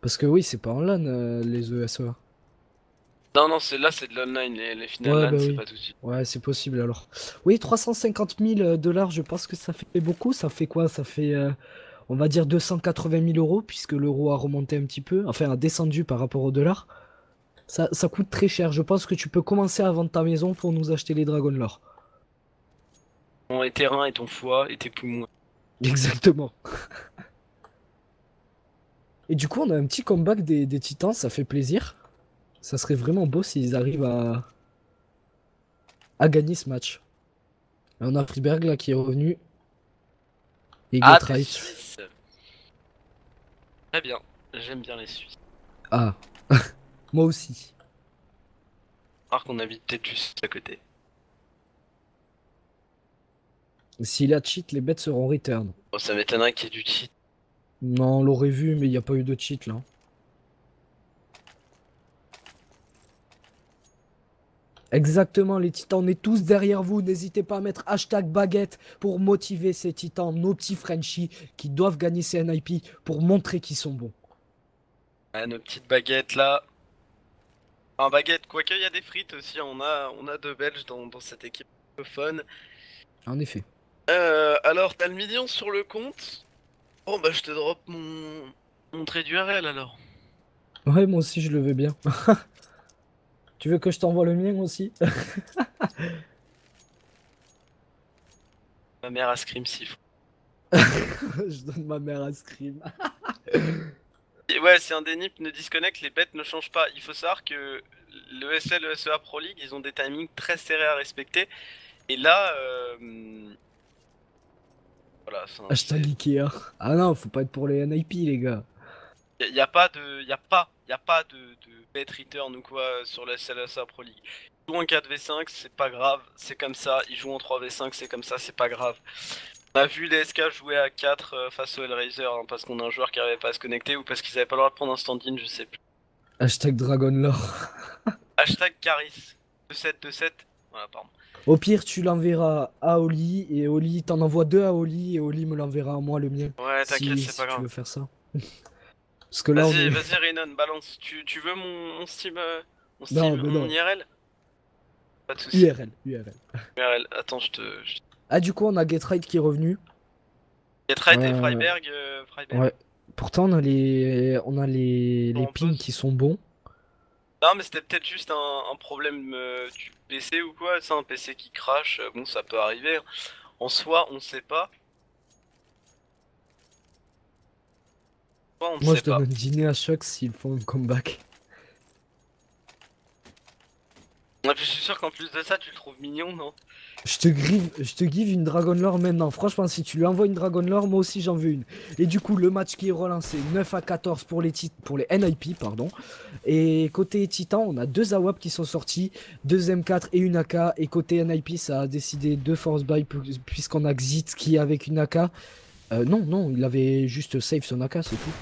Parce que oui, c'est pas en LAN les ESEA. Non, là c'est de l'online, les finales Ouais, LAN, bah c'est oui. pas tout de suite. Ouais, c'est possible alors. Oui, 350 000 dollars, je pense que ça fait beaucoup. Ça fait quoi? Ça fait, on va dire, 280 000 euros, puisque l'euro a remonté un petit peu. Enfin, a descendu par rapport au dollar. Ça coûte très cher. Je pense que tu peux commencer à vendre ta maison pour nous acheter les Dragon Lore. Et tes reins et ton foie et tes poumons. Exactement. Et du coup, on a un petit comeback des Titans, ça fait plaisir. Ça serait vraiment beau s'ils arrivent à gagner ce match. Et on a Freeberg là qui est revenu. Et Getright. Suisse. Très bien, j'aime bien les Suisses. Ah, moi aussi. Alors qu'on habite peut-être juste à côté. S'il y a cheat, les bêtes seront return. Bon, ça m'étonnerait qu'il y ait du cheat. Non, on l'aurait vu, mais il n'y a pas eu de cheat là. Exactement, les titans, on est tous derrière vous. N'hésitez pas à mettre hashtag baguette pour motiver ces titans, nos petits Frenchies qui doivent gagner ces NIP pour montrer qu'ils sont bons. Ah, nos petites baguettes là. Un baguette, quoique il y a des frites aussi, on a 2 Belges dans cette équipe fun. En effet. Alors, t'as le million sur le compte. Bon bah je te drop mon trait d'URL alors. Ouais, moi aussi je le veux bien. Tu veux que je t'envoie le mien aussi? Ma mère a scream siffle. Je donne ma mère à Scream. Et ouais, si un des NIP ne disconnecte, les bêtes ne changent pas. Il faut savoir que le ESL, le SEA Pro League, ils ont des timings très serrés à respecter. Et là, voilà. Hashtag Ikea. Ah non, faut pas être pour les NIP les gars. Y a pas de bet return ou quoi sur le SLSA Pro League. Ils jouent en 4v5, c'est pas grave, c'est comme ça. Ils jouent en 3v5, c'est comme ça, c'est pas grave. On a vu les SK jouer à 4 face au Hellraiser hein, parce qu'on a un joueur qui arrivait pas à se connecter ou parce qu'ils avaient pas le droit de prendre un stand-in, je sais plus. Hashtag Dragon Lore. Hashtag Caris. 2727. Voilà, pardon. Au pire, tu l'enverras à Oli et Oli, t'en envoies 2 à Oli et Oli me l'enverra à moi le mien. Ouais, t'inquiète, c'est si pas grave. Tu veux faire ça. Parce que là, vas-y, Renan, balance. Tu veux mon Steam, mon IRL? Pas de soucis. URL. URL. Attends, Ah, du coup, on a Getright qui est revenu. Getride et Freiberg, Ouais. Pourtant, on a les en pings pause. qui sont bons. Non, mais c'était peut-être juste un problème du PC ou quoi, c'est un PC qui crache, bon ça peut arriver. En soi, on sait pas. En soi, on ne Moi, sait je donne pas. un dîner à Shox s'ils font un comeback. Et puis je suis sûr qu'en plus de ça, tu le trouves mignon, non? Je te give une Dragon Lore maintenant. Franchement, si tu lui envoies une Dragon Lore, moi aussi j'en veux une. Et du coup, le match qui est relancé, 9 à 14 pour pour les NIP, pardon. Et côté Titan, on a deux AWP qui sont sortis, deux M4 et une AK. Et côté NIP, ça a décidé de force buy puisqu'on a Xit qui est avec une AK. Non, il avait juste save son AK, c'est tout.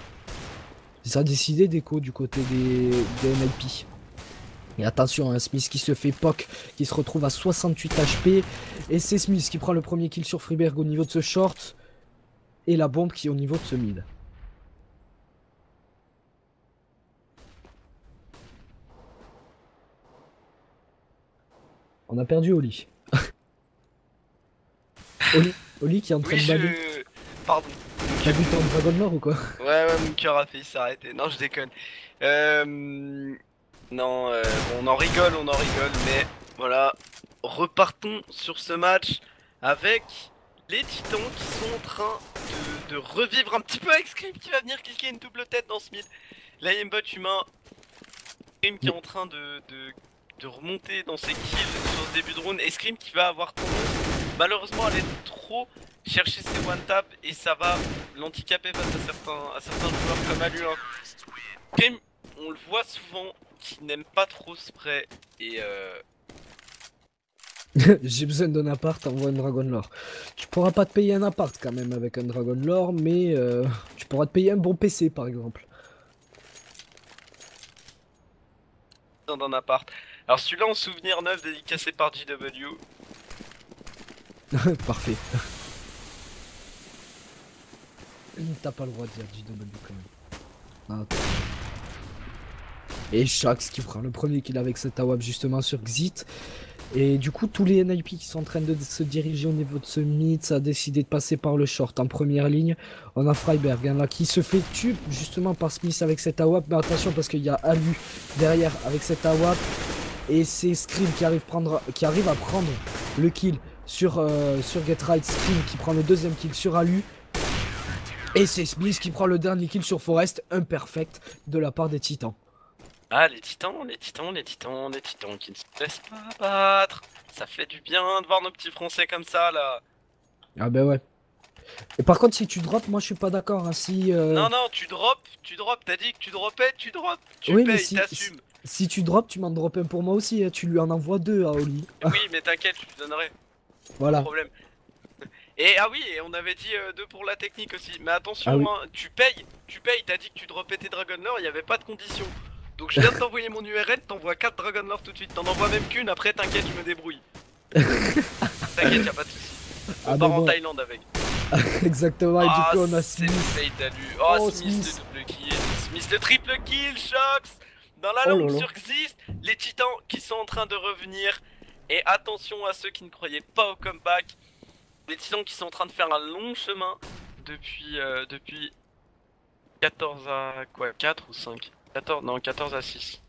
Ça a décidé d'écho du côté des NIP. Et attention, un Smith qui se fait poke, qui se retrouve à 68 HP. Et c'est Smith qui prend le premier kill sur Freeberg au niveau de ce short. Et la bombe qui est au niveau de ce mid. On a perdu Oli. Oli qui est en train Oui, de baller. Pardon. T'as vu ton Dragon Lore ou quoi? Ouais, mon cœur a failli s'arrêter. Non, je déconne. Euh... Non, bon, on en rigole, mais voilà. Repartons sur ce match avec les Titans qui sont en train de revivre un petit peu avec Scream qui va venir cliquer une double tête dans ce mid. Là, il y a une bot humain. Scream qui est en train de remonter dans ses kills sur ce début de round et Scream qui va avoir tendance malheureusement à aller trop chercher ses one tap et ça va l'handicaper face à certains joueurs comme Alu. Scream, on le voit souvent qui n'aime pas trop spray et J'ai besoin d'un appart, envoie une Dragon Lore. Tu pourras pas te payer un appart quand même avec un Dragon Lore, mais tu pourras te payer un bon PC par exemple. dans un appart. Alors celui-là en souvenir neuf dédicacé par JW. Parfait. T'as pas le droit de dire JW quand même. Ah, attends. Et Shax qui prend le premier kill avec cette AWP justement sur Xit. Et du coup, tous les NIP qui sont en train de se diriger au niveau de ce mid, ça a décidé de passer par le short en première ligne. On a Freiberg là qui se fait tuer justement par Smith avec cette AWP. Mais attention parce qu'il y a Alu derrière avec cette AWP. Et c'est Scream qui arrive à prendre le kill sur Getride. Scream qui prend le deuxième kill sur Alu. Et c'est Smith qui prend le dernier kill sur Forest. Imperfect de la part des Titans. Ah les titans qui ne se laissent pas battre. Ça fait du bien de voir nos petits français comme ça là. Ah ben ouais. Et par contre si tu drops, moi je suis pas d'accord hein, si... Non tu drops, t'as dit que tu dropais, tu drops, tu Oui payes, mais t'assumes. si tu drops, tu m'en drops un pour moi aussi, hein. Tu lui en envoies deux à Oli. Oui mais t'inquiète, je te donnerai, pas de Voilà. problème. Et ah oui, et on avait dit deux pour la technique aussi. Mais attention, Ah oui. hein, tu payes, t'as dit que tu dropais tes Dragon Lore, il n'y avait pas de condition. Donc je viens de t'envoyer mon URL, t'envoies 4 Dragon Lore tout de suite. T'en envoies même qu'une, après t'inquiète, je me débrouille. T'inquiète, y'a pas de soucis. On Ah part ben en bon. Thaïlande avec. Exactement, et du coup on a c'est Smith. fate à lui. Oh, Oh, Smith Smith. le double kill, Smith le triple kill, Shox. Dans la Oh là langue là. sur Xist, les titans qui sont en train de revenir. Et attention à ceux qui ne croyaient pas au comeback. Les titans qui sont en train de faire un long chemin depuis 14 à quoi 4 ou 5 14 non 14 à 6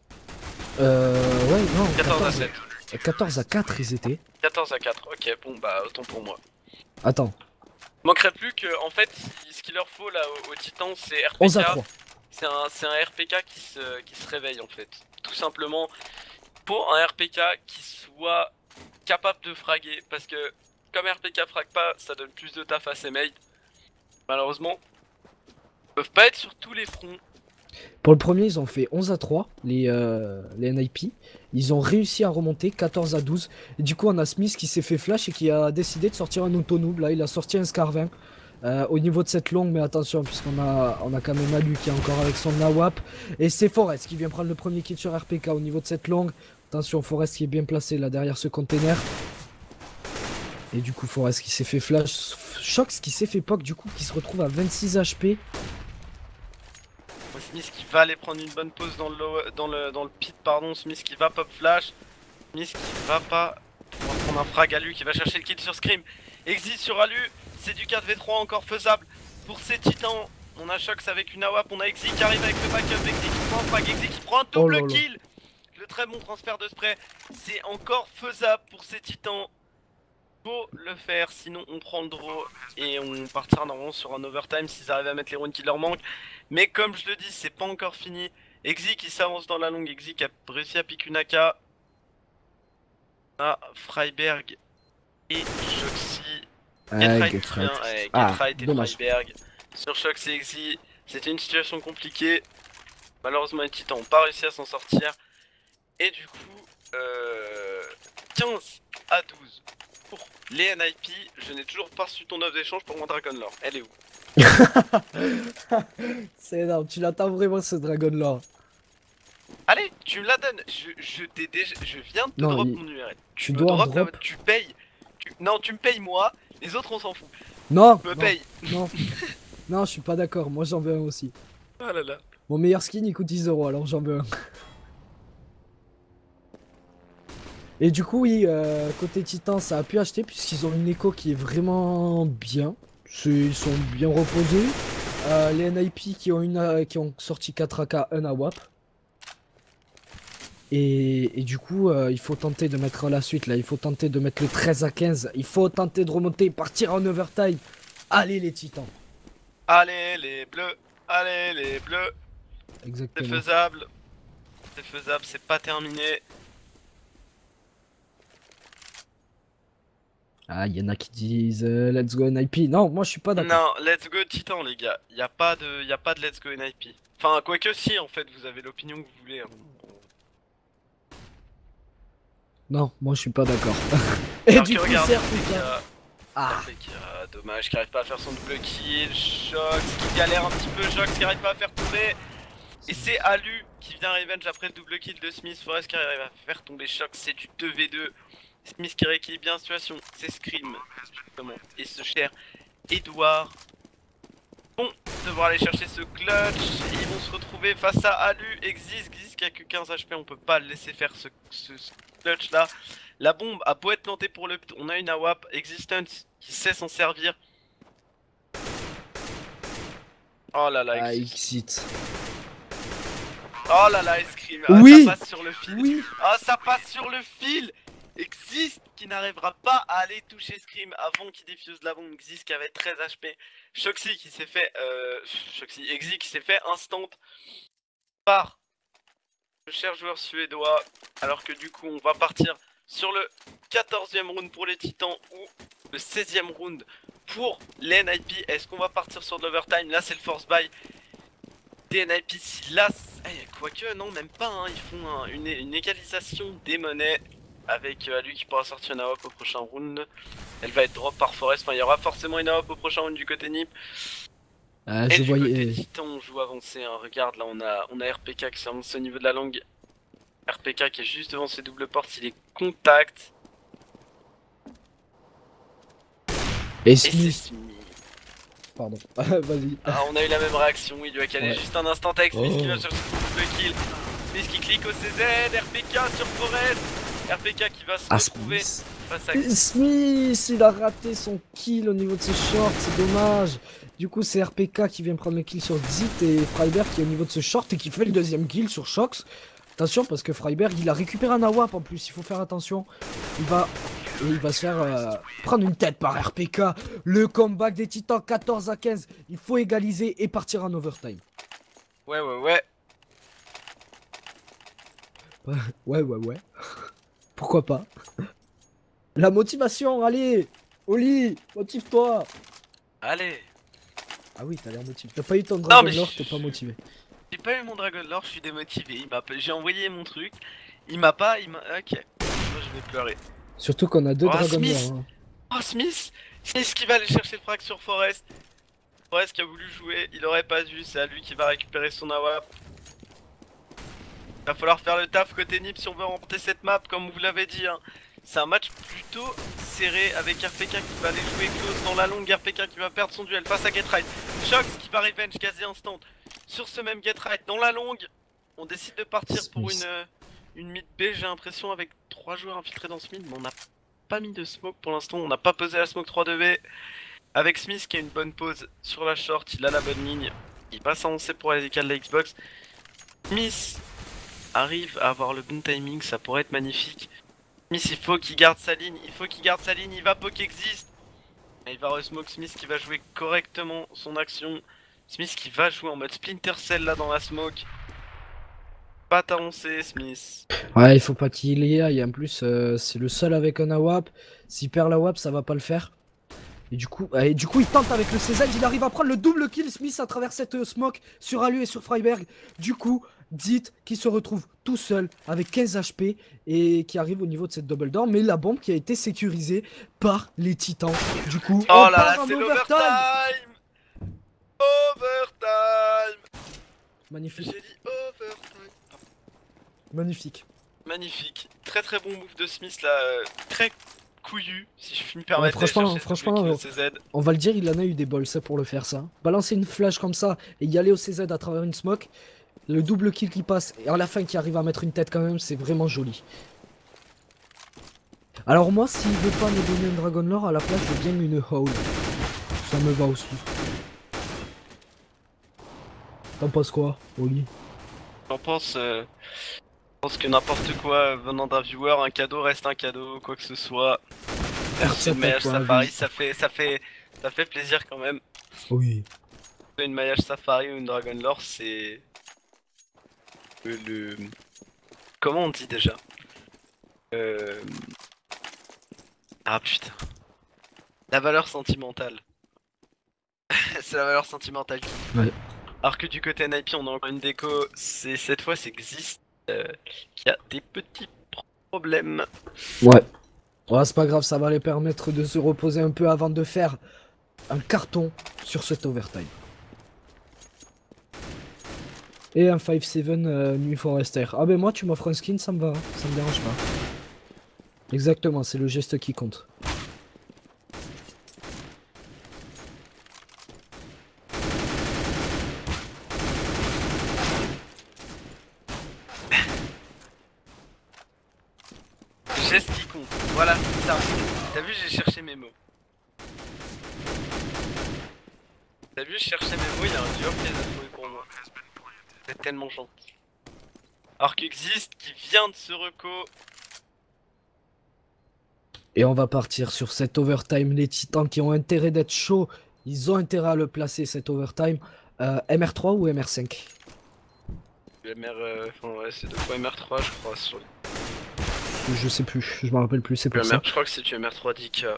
Ouais, non. 14 à 7 14 à 4 ils étaient. 14 à 4 ok bon bah autant pour moi. Attends. Manquerait plus que en fait ce qu'il leur faut là aux titans c'est RPK. 11 à 3. C'est un RPK qui se réveille en fait. Tout simplement pour un RPK qui soit capable de fraguer parce que comme RPK frague pas, ça donne plus de taf à ses mates. Malheureusement, ils peuvent pas être sur tous les fronts. Pour le premier, ils ont fait 11 à 3, les NIP. Ils ont réussi à remonter 14 à 12. Et du coup, on a Smith qui s'est fait flash et qui a décidé de sortir un autonoob. Là, il a sorti un Scarvin au niveau de cette longue. Mais attention, puisqu'on a quand même Alu qui est encore avec son AWP. Et c'est Forest qui vient prendre le premier kill sur RPK au niveau de cette longue. Attention, Forest qui est bien placé là derrière ce container. Et du coup, Forest qui s'est fait flash. Shox qui s'est fait poke, du coup, qui se retrouve à 26 HP. Smith qui va aller prendre une bonne pause dans le pit, pardon. Smith qui va pop flash. Smith qui va pas pouvoir prendre un frag à lui, qui va chercher le kill sur Scream. Exit sur Alu. C'est du 4v3 encore faisable pour ces titans. On a Shox avec une AWP, on a Exi qui arrive avec le backup, Exi qui prend un frag, Exi qui prend un double kill. Le très bon transfert de spray, c'est encore faisable pour ces titans. Faut le faire, sinon on prend le draw et on partira normalement sur un overtime s'ils arrivent à mettre les rounds qui leur manquent. Mais comme je le dis, c'est pas encore fini. Exi qui s'avance dans la longue, Exi qui a réussi à piquer une AK. Ah, Freiberg et Shoxy. Getright et Freiberg. Sur Shox et Exi, c'était une situation compliquée. Malheureusement les titans n'ont pas réussi à s'en sortir. Et du coup, 15 à 12 pour les NIP. Je n'ai toujours pas reçu ton offre d'échange pour mon Dragon Lore. Elle est où? C'est énorme, tu l'attends vraiment ce Dragon Lore. Allez, tu me la donnes. Je viens de te drop mon URL. Tu dois drop. Tu payes. Non, tu me payes moi. Les autres on s'en fout. Non. Tu me payes. Non. Non, je suis pas d'accord. Moi j'en veux un aussi. Oh là là. Mon meilleur skin il coûte 10 €, alors j'en veux un. Et du coup, oui, côté Titan, ça a pu acheter puisqu'ils ont une écho qui est vraiment bien. Ils sont bien reposés. Les NIP qui ont sorti 4 AK, 1 AWP. Et du coup, il faut tenter de mettre la suite là. Il faut tenter de mettre le 13 à 15. Il faut tenter de remonter, partir en overtime. Allez les Titans. Allez les bleus. Allez les bleus. Exactement. C'est faisable. C'est faisable, c'est pas terminé. Ah, il y en a qui disent let's go NIP. Non, moi je suis pas d'accord. Non, let's go Titan les gars. Y a pas de let's go NIP. Enfin, quoique si en fait, vous avez l'opinion que vous voulez. Hein. Non, moi je suis pas d'accord. Et du coup, c'est RPK. Ah. RPK, dommage qui arrive pas à faire son double kill. Shox qui galère un petit peu. Shox qui arrive pas à faire tomber. Et c'est Alu qui vient revenge après le double kill de Smith. Forest qui arrive à faire tomber Shox. C'est du 2v2. Smith qui rééquilibre bien la situation, c'est Scream et ce cher Edouard vont devoir aller chercher ce clutch. Ils vont se retrouver face à Alu, Exis qui a que 15 HP, on peut pas le laisser faire ce clutch là. La bombe a beau être plantée pour le... On a une AWP, Existence qui sait s'en servir. Oh là là, Exit. Oh là là, Scream, oui. ça passe sur le fil. Oui. Oh, ça passe sur le fil. Exist qui n'arrivera pas à aller toucher Scream avant qu'il défuse la bombe. Exist qui avait 13 HP. Shoxy qui s'est fait Exi qui s'est fait instant par le cher joueur suédois. Alors que du coup on va partir sur le 14e round pour les titans ou le 16e round pour les NIP. Est-ce qu'on va partir sur de l'overtime? Là c'est le force buy des NIP. Là, quoique non même pas hein. Ils font une égalisation des monnaies. Avec lui qui pourra sortir une AWP au prochain round. Elle va être drop par Forest. Enfin, il y aura forcément une AWP au prochain round du côté NIP. Et du côté Titan, on joue avancé. Hein. Regarde, là, on a RPK qui s'est avancé au niveau de la langue. RPK qui est juste devant ses doubles portes. Il est contact. Et Smith. Pardon. Vas-y. Ah, on a eu la même réaction. Il lui a calé juste un instant avec Smith qui vient chercher son double kill. Smith qui clique au CZ. RPK sur Forest. RPK qui va se retrouver face à... Smith, il a raté son kill au niveau de ce short, c'est dommage. Du coup, c'est RPK qui vient prendre le kill sur Zit et Freiberg qui est au niveau de ce short et qui fait le deuxième kill sur Shox. Attention parce que Freiberg, il a récupéré un AWP en plus, il faut faire attention. Il va se faire prendre une tête par RPK. Le comeback des Titans 14 à 15. Il faut égaliser et partir en overtime. Ouais. Ouais. Pourquoi pas? La motivation, allez! Oli, motive-toi! Allez! Ah oui, t'as l'air motivé. T'as pas eu ton Dragon Lore, t'es pas motivé. J'ai pas eu mon Dragon Lore, je suis démotivé. J'ai envoyé mon truc. Ok. Moi je vais pleurer. Surtout qu'on a deux Dragon Lore. Hein. Oh Smith! Smith qui va aller chercher le frag sur Forest. Forest qui a voulu jouer, il aurait pas dû, c'est à lui qui va récupérer son AWP. Il va falloir faire le taf côté NIP si on veut remporter cette map comme vous l'avez dit hein. C'est un match plutôt serré avec RPK qui va aller jouer close dans la longue. RPK qui va perdre son duel face à Getright. Shox qui va revenge quasi instant sur ce même Getright dans la longue. On décide de partir pour une mid B j'ai l'impression avec 3 joueurs infiltrés dans ce mid. Mais on n'a pas mis de smoke pour l'instant, on n'a pas posé la smoke 3 2 B. Avec Smith qui a une bonne pause sur la short, il a la bonne ligne. Il passe en C pour la décale de la Xbox. Smith arrive à avoir le bon timing, ça pourrait être magnifique. Smith, il faut qu'il garde sa ligne, il va poke existe. Il va resmoke Smith qui va jouer correctement son action. Smith qui va jouer en mode Splinter Cell là dans la smoke. Pas t'avancer Smith. Ouais, il faut pas qu'il y aille. En plus, c'est le seul avec un AWP. S'il perd la WAP, ça va pas le faire. Et du coup, il tente avec le CZ. Il arrive à prendre le double kill Smith à travers cette smoke sur Alu et sur Freiberg. Du coup, Dit qui se retrouve tout seul avec 15 HP et qui arrive au niveau de cette double door. Mais la bombe qui a été sécurisée par les titans. Du coup, oh on là part là, en c'est overtime. l'overtime. Overtime. Magnifique. J'ai dit overtime. Magnifique. Magnifique. Très très bon move de Smith là. Très couillu, si je puis me permettre. Franchement, CZ. on va le dire, il en a eu des balls ça pour le faire ça. Balancer une flash comme ça et y aller au CZ à travers une smoke. Le double kill qui passe et à la fin qui arrive à mettre une tête quand même, c'est vraiment joli. Alors moi, s'il veut pas me donner un Dragon Lore, à la place, je veux bien une Howl. Ça me va aussi. T'en penses quoi, Oli? J'en pense, je pense que n'importe quoi venant d'un viewer, un cadeau reste un cadeau, quoi que ce soit. C'est une maillage safari, ça fait plaisir quand même. Oui. Une maillage safari ou une Dragon Lore, c'est... Comment on dit déjà Ah putain. La valeur sentimentale. C'est la valeur sentimentale. Ouais. Alors que du côté NIP, on a encore une déco, cette fois c'est Exist qui a des petits problèmes. Ouais. Ouais, c'est pas grave, ça va les permettre de se reposer un peu avant de faire un carton sur cet overtime. Et un 5-7 New Forester. Ah ben moi tu m'offres un skin, ça me va, ça me dérange pas. Exactement, c'est le geste qui compte. Geste qui compte, voilà, c'est ça. T'as vu, j'ai cherché mes mots. T'as vu, je cherchais mes mots, il y a un dior qui les a trouvés pour moi. C'est tellement gentil. Alors qu'Exist qui vient de se reco. Et on va partir sur cet overtime. Les titans qui ont intérêt d'être chauds, ils ont intérêt à le placer cet overtime. MR3 ou MR5? Enfin ouais, c'est 2 fois MR3 je crois sur les... Je sais plus, je me rappelle plus, c'est pour ça. Je crois que c'est du MR3 10K.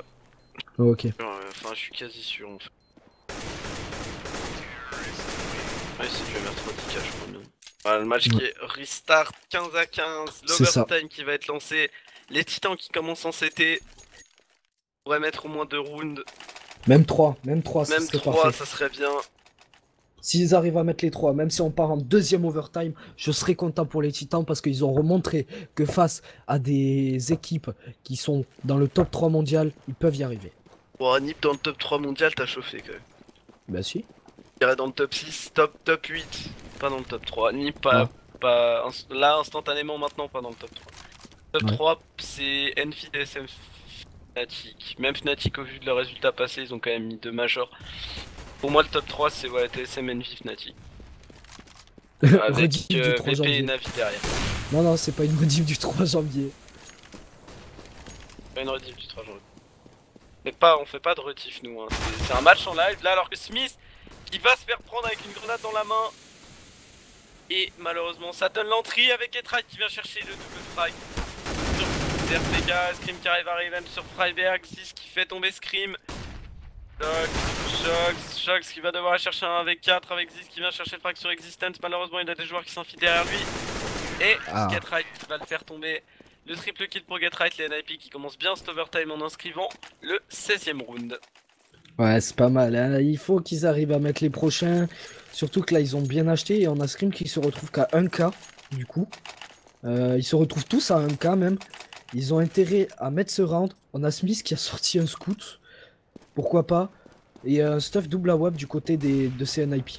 Oh, ok. Enfin je suis quasi sûr en fait. Ouais c'est du MR3 10K je crois bien. Voilà, le match qui est restart 15-15, l'overtime qui va être lancé. Les titans qui commencent en CT. On pourrait mettre au moins 2 rounds. Même 3, ça Même serait 3 parfait. ça serait bien. S'ils arrivent à mettre les 3, même si on part en deuxième overtime, je serais content pour les titans parce qu'ils ont remontré que face à des équipes qui sont dans le top 3 mondial, ils peuvent y arriver. Bon, Nip dans le top 3 mondial, t'as chauffé quand même. Bah si. Je dirais dans le top 6, top 8, pas dans le top 3. Nip pas là instantanément maintenant, pas dans le top 3. Top 3 c'est Enfi, DSM, Fnatic. Même Fnatic au vu de leurs résultats passés, ils ont quand même mis 2 majors. Pour moi le top 3 c'est ouais, TSM, Enfi, Fnatic. Avec BP et Navi derrière. Non, c'est pas une rediff du 3 janvier. Pas une rediff du 3 janvier. On fait pas de rediff nous, hein. C'est un match en live là alors que Smith qui va se faire prendre avec une grenade dans la main. Et malheureusement ça donne l'entrée avec Etrite qui vient chercher le double frag. Sur RPK, Scream qui arrive à Raven sur Freiberg, 6 qui fait tomber Scream. Shox qui va devoir aller chercher un V4 avec Ziz qui vient chercher le frag sur Existence. Malheureusement il a des joueurs qui s'enfilent derrière lui. Et Getright va le faire tomber. Le triple kill pour Getright, les NIP qui commencent bien cet overtime en inscrivant le 16ème round. Ouais, c'est pas mal, hein. Il faut qu'ils arrivent à mettre les prochains. Surtout que là, ils ont bien acheté et on a Scream qui se retrouve qu'à 1K, du coup. Ils se retrouvent tous à 1K même. Ils ont intérêt à mettre ce round. On a Smith qui a sorti un scout. Pourquoi pas. Et un stuff double AWP du côté de ces NIP.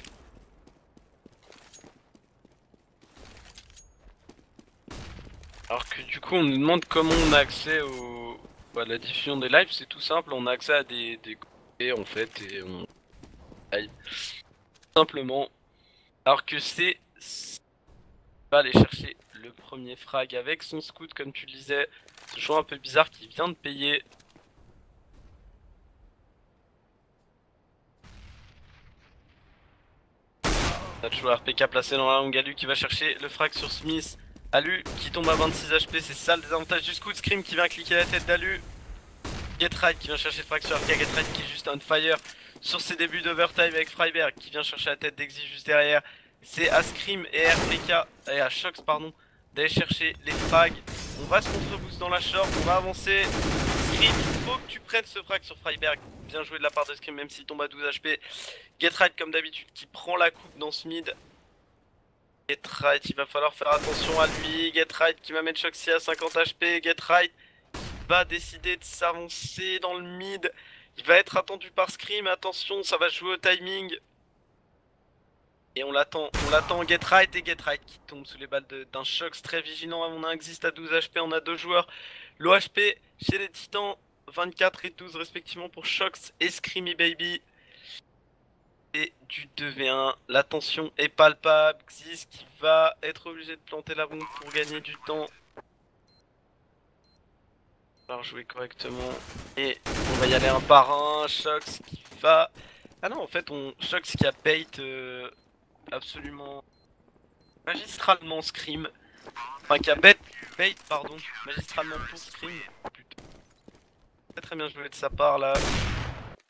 Alors que du coup, on nous demande comment on a accès à la diffusion des lives. C'est tout simple, on a accès à des et en fait, et on aille simplement. Alors que c'est va aller chercher le premier frag avec son scout, comme tu le disais. Ce choix un peu bizarre qui vient de payer. On a toujours RPK placé dans la longue. Alu qui va chercher le frag sur Smith. Alu qui tombe à 26 HP, c'est ça le désavantage du scout. Scream qui vient cliquer la tête d'Alu. Getride qui vient chercher le frag sur RK. Getride qui est juste on fire sur ses débuts d'overtime avec Freiberg qui vient chercher la tête d'Exy juste derrière. C'est à Scream et à RPK et à Shox pardon d'aller chercher les frags. On va se contre-boost dans la short, on va avancer. Scream, il faut que tu prennes ce frag sur Freiberg. Bien joué de la part de Scream même s'il tombe à 12 HP. Getride comme d'habitude qui prend la coupe dans ce mid. Getride, il va falloir faire attention à lui. Getride qui va mettre Shoxy à 50 HP. Getride va décider de s'avancer dans le mid. Il va être attendu par Scream, attention, ça va jouer au timing. Et on l'attend, Getride et Getride qui tombe sous les balles d'un Shox très vigilant. On a un Exist à 12 HP, on a deux joueurs. L'OHP chez les Titans, 24 et 12 respectivement pour Shox et Screamy Baby. Et du 2v1, la tension est palpable. Xis qui va être obligé de planter la bombe pour gagner du temps. Alors jouer correctement et on va y aller un par un. Shox qui va... Ah non en fait Shox qui a bait absolument magistralement Scream. Enfin qui a bait pardon magistralement pour Scream plutôt. Très bien joué de sa part là.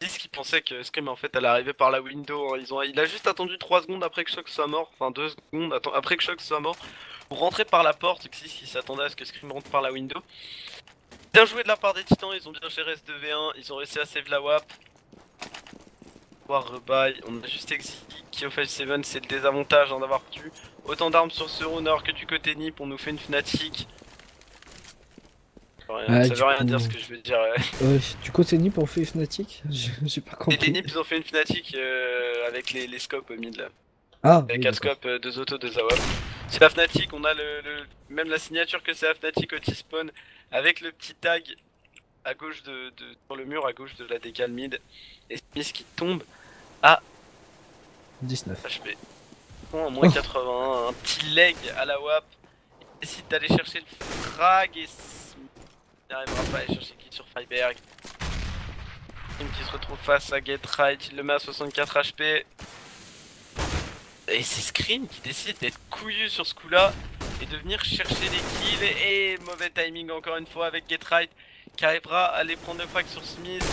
Ils qui pensait que Scream en fait elle arrivait par la window, hein. Il a juste attendu 3 secondes après que Shox soit mort, enfin 2 secondes après que Shox soit mort pour rentrer par la porte. Xis qui s'attendait à ce que Scream rentre par la window. Bien joué de la part des Titans, ils ont bien géré ce 2v1, ils ont réussi à save la WAP. Rebuy, on a juste Exy qui au 5-7, c'est le désavantage hein, d'avoir tué autant d'armes sur ce round alors que du côté Nip on nous fait une Fnatic. Ça veut rien dire ce que je veux dire. Du côté Nip on fait Fnatic. J'ai pas compris. Et les Nip ils ont fait une Fnatic avec les scopes au mid là. Ah, avec 4 scopes, 2 autos, 2 AWP. C'est la Fnatic, on a même la signature que c'est la Fnatic au T-spawn avec le petit tag à gauche sur le mur à gauche de la décale mid. Et Smith qui tombe à 19 HP. Bon, moins 81, un petit leg à la WAP. Il décide d'aller chercher le frag et il n'arrivera pas à aller chercher le kill sur Freiberg. Qui se retrouve face à Getride, il le met à 64 HP. Et c'est Scream qui décide d'être couillu sur ce coup là et de venir chercher les kills. Et mauvais timing encore une fois avec Getride qui arrivera à aller prendre le frag sur Smith.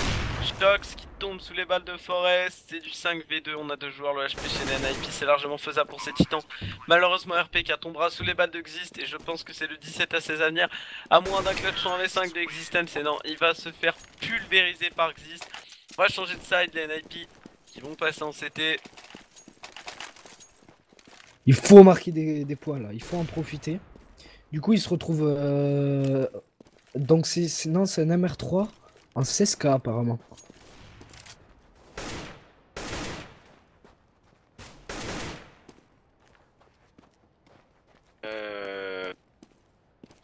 Shox qui tombe sous les balles de Forest. C'est du 5v2, on a deux joueurs. Le HP chez les NIP c'est largement faisable pour ces Titans. Malheureusement RPK tombera sous les balles de Xist. Et je pense que c'est le 17 à ses avenir. À moins d'un clutch en V5 de Existence. Et non, il va se faire pulvériser par Xist. On va changer de side, les NIP qui vont passer en CT. Il faut marquer des points là, il faut en profiter. Du coup il se retrouve... Donc c'est un MR3 en 16K apparemment.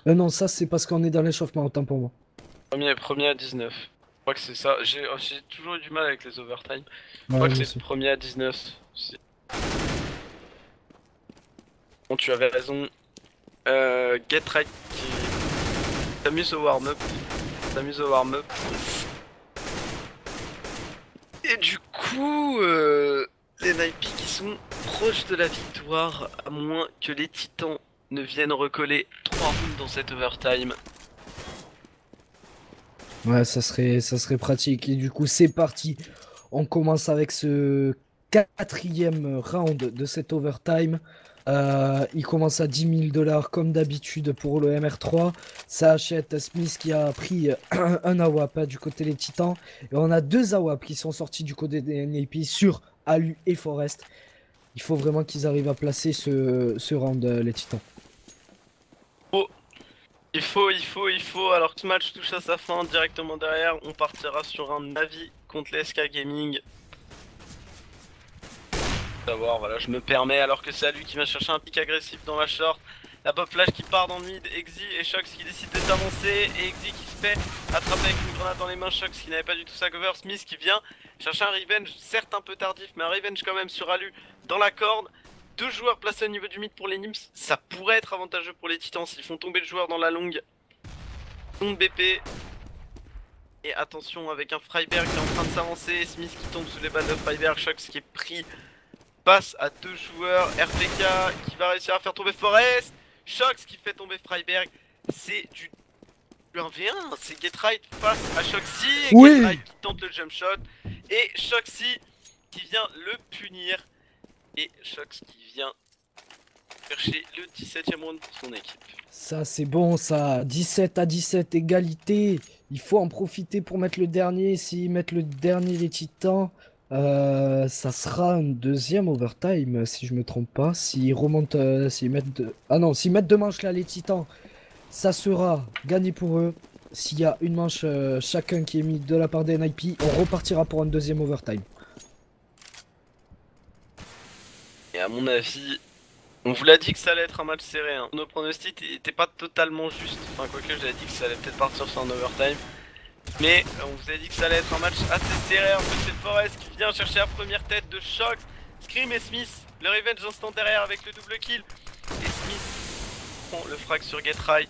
Non ça c'est parce qu'on est dans l'échauffement, autant pour moi. Premier à 19. Je crois que c'est ça, j'ai toujours eu du mal avec les overtime. Je crois que c'est le premier à 19. Bon, tu avais raison. Getride qui s'amuse au warm-up. Et du coup, les NIP qui sont proches de la victoire, à moins que les Titans ne viennent recoller 3 rounds dans cette overtime. Ouais, ça serait pratique. Et du coup, c'est parti. On commence avec ce 4e round de cette overtime. Il commence à 10 000 $ comme d'habitude pour le MR3. Ça achète Smith qui a pris un AWP du côté des Titans. Et on a 2 AWP qui sont sortis du côté des NIP sur Alu et Forest. Il faut vraiment qu'ils arrivent à placer ce round, les Titans. Il faut. Alors que ce match touche à sa fin, directement derrière, on partira sur un Navi contre les SK Gaming. Savoir, voilà, je me permets, alors que c'est à lui qui vient chercher un pic agressif dans la short. La pop flash qui part dans le mid, Exi et Shox qui décide de s'avancer, et Exi qui se fait attraper avec une grenade dans les mains, Shox qui n'avait pas du tout sa cover, Smith qui vient chercher un revenge, certes un peu tardif, mais un revenge quand même sur Alu dans la corde. Deux joueurs placés au niveau du mid pour les Nymphs, ça pourrait être avantageux pour les Titans s'ils font tomber le joueur dans la longue. Long BP. Et attention avec un Freiberg qui est en train de s'avancer, Smith qui tombe sous les balles de Freiberg, Shox qui est pris passe à deux joueurs, RPK qui va réussir à faire tomber Forest, Shox qui fait tomber Freiberg, c'est du 1v1, c'est Getright face à Shoxy, et oui. Getright qui tente le jump shot, et Shoxy qui vient le punir, et Shox qui vient chercher le 17ème round pour son équipe. Ça c'est bon ça, 17-17, égalité. Il faut en profiter pour mettre le dernier. S'ils mettent le dernier les Titans, ça sera un deuxième overtime si je me trompe pas. S'ils remontent, s'ils mettent ah non, s'ils mettent deux manches là les Titans, ça sera gagné pour eux. S'il y a une manche chacun qui est mis de la part des NIP, on repartira pour un deuxième overtime. Et à mon avis, on vous l'a dit que ça allait être un match serré, hein. Nos pronostics n'étaient pas totalement justes, enfin quoique je l'ai dit que ça allait peut-être partir sur un overtime. Mais on vous a dit que ça allait être un match assez serré, un peu c'est Forest qui vient chercher la première tête de Shox. Scream et Smith, le revenge instant derrière avec le double kill. Et Smith prend le frag sur Getright.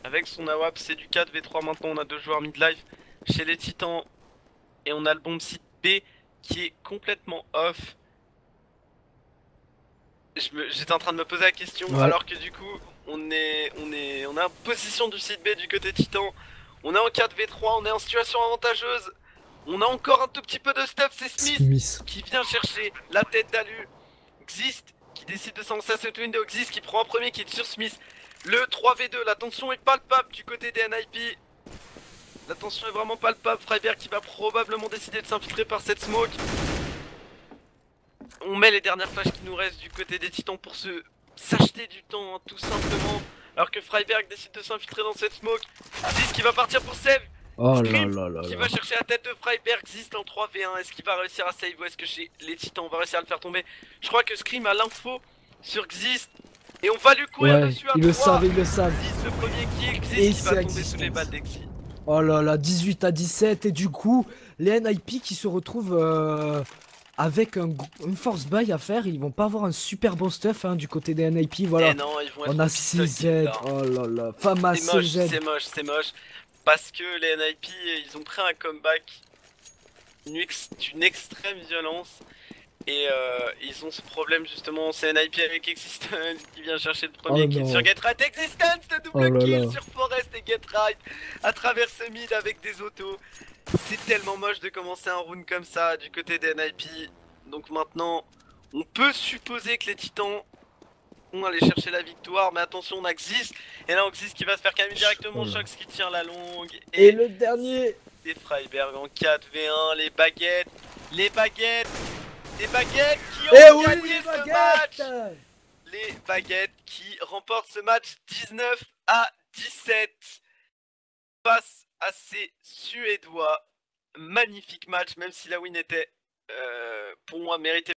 Avec son AWP, c'est du 4v3 maintenant, on a deux joueurs mid-life chez les Titans. Et on a le bomb site B qui est complètement off. J'étais en train de me poser la question, ouais. Alors que du coup on est en position du site B du côté Titan. On est en 4v3, on est en situation avantageuse. On a encore un tout petit peu de stuff, c'est Smith qui vient chercher la tête d'Alu. Xist qui décide de s'avancer à cette window, Xist qui prend un premier qui est sur Smith. Le 3v2, la tension est palpable du côté des NIP. La tension est vraiment palpable, Freiberg qui va probablement décider de s'infiltrer par cette smoke. On met les dernières flashs qui nous restent du côté des Titans pour s'acheter du temps, hein, tout simplement. Alors que Freiberg décide de s'infiltrer dans cette smoke. Zist qui va partir pour save. Oh Scream là qui va chercher la tête de Freiberg. Zist en 3v1. Est-ce qu'il va réussir à save ou est-ce que chez les Titans on va réussir à le faire tomber? Je crois que Scream a l'info sur Xist. Et on va lui courir dessus à 3. Il le savent. Xist le premier kill. Xist qui va tomber sous les balles d'Exi. Oh là là, 18-17. Et du coup, les NIP qui se retrouvent... avec une force buy à faire, ils vont pas avoir un super bon stuff hein, du côté des NIP, voilà. Et non, ils vont être on a 6Z, oh là là, Fama CZ. C'est moche. Parce que les NIP, ils ont pris un comeback d'une extrême violence. Et ils ont ce problème justement, c'est NIP avec Existence qui vient chercher le premier kill sur Getright. Existence, le double kill sur Forest et Getright à travers ce mid avec des autos. C'est tellement moche de commencer un round comme ça du côté des NIP. Donc maintenant, on peut supposer que les Titans vont aller chercher la victoire. Mais attention, on a Xist. Et là, on Xist qui va se faire calmer directement. Shox qui tient la longue. Et le dernier. Et Freiberg en 4v1. Les baguettes qui ont gagné ce match. Les baguettes qui remportent ce match 19-17 face à ces Suédois. Magnifique match, même si la win était pour moi méritée.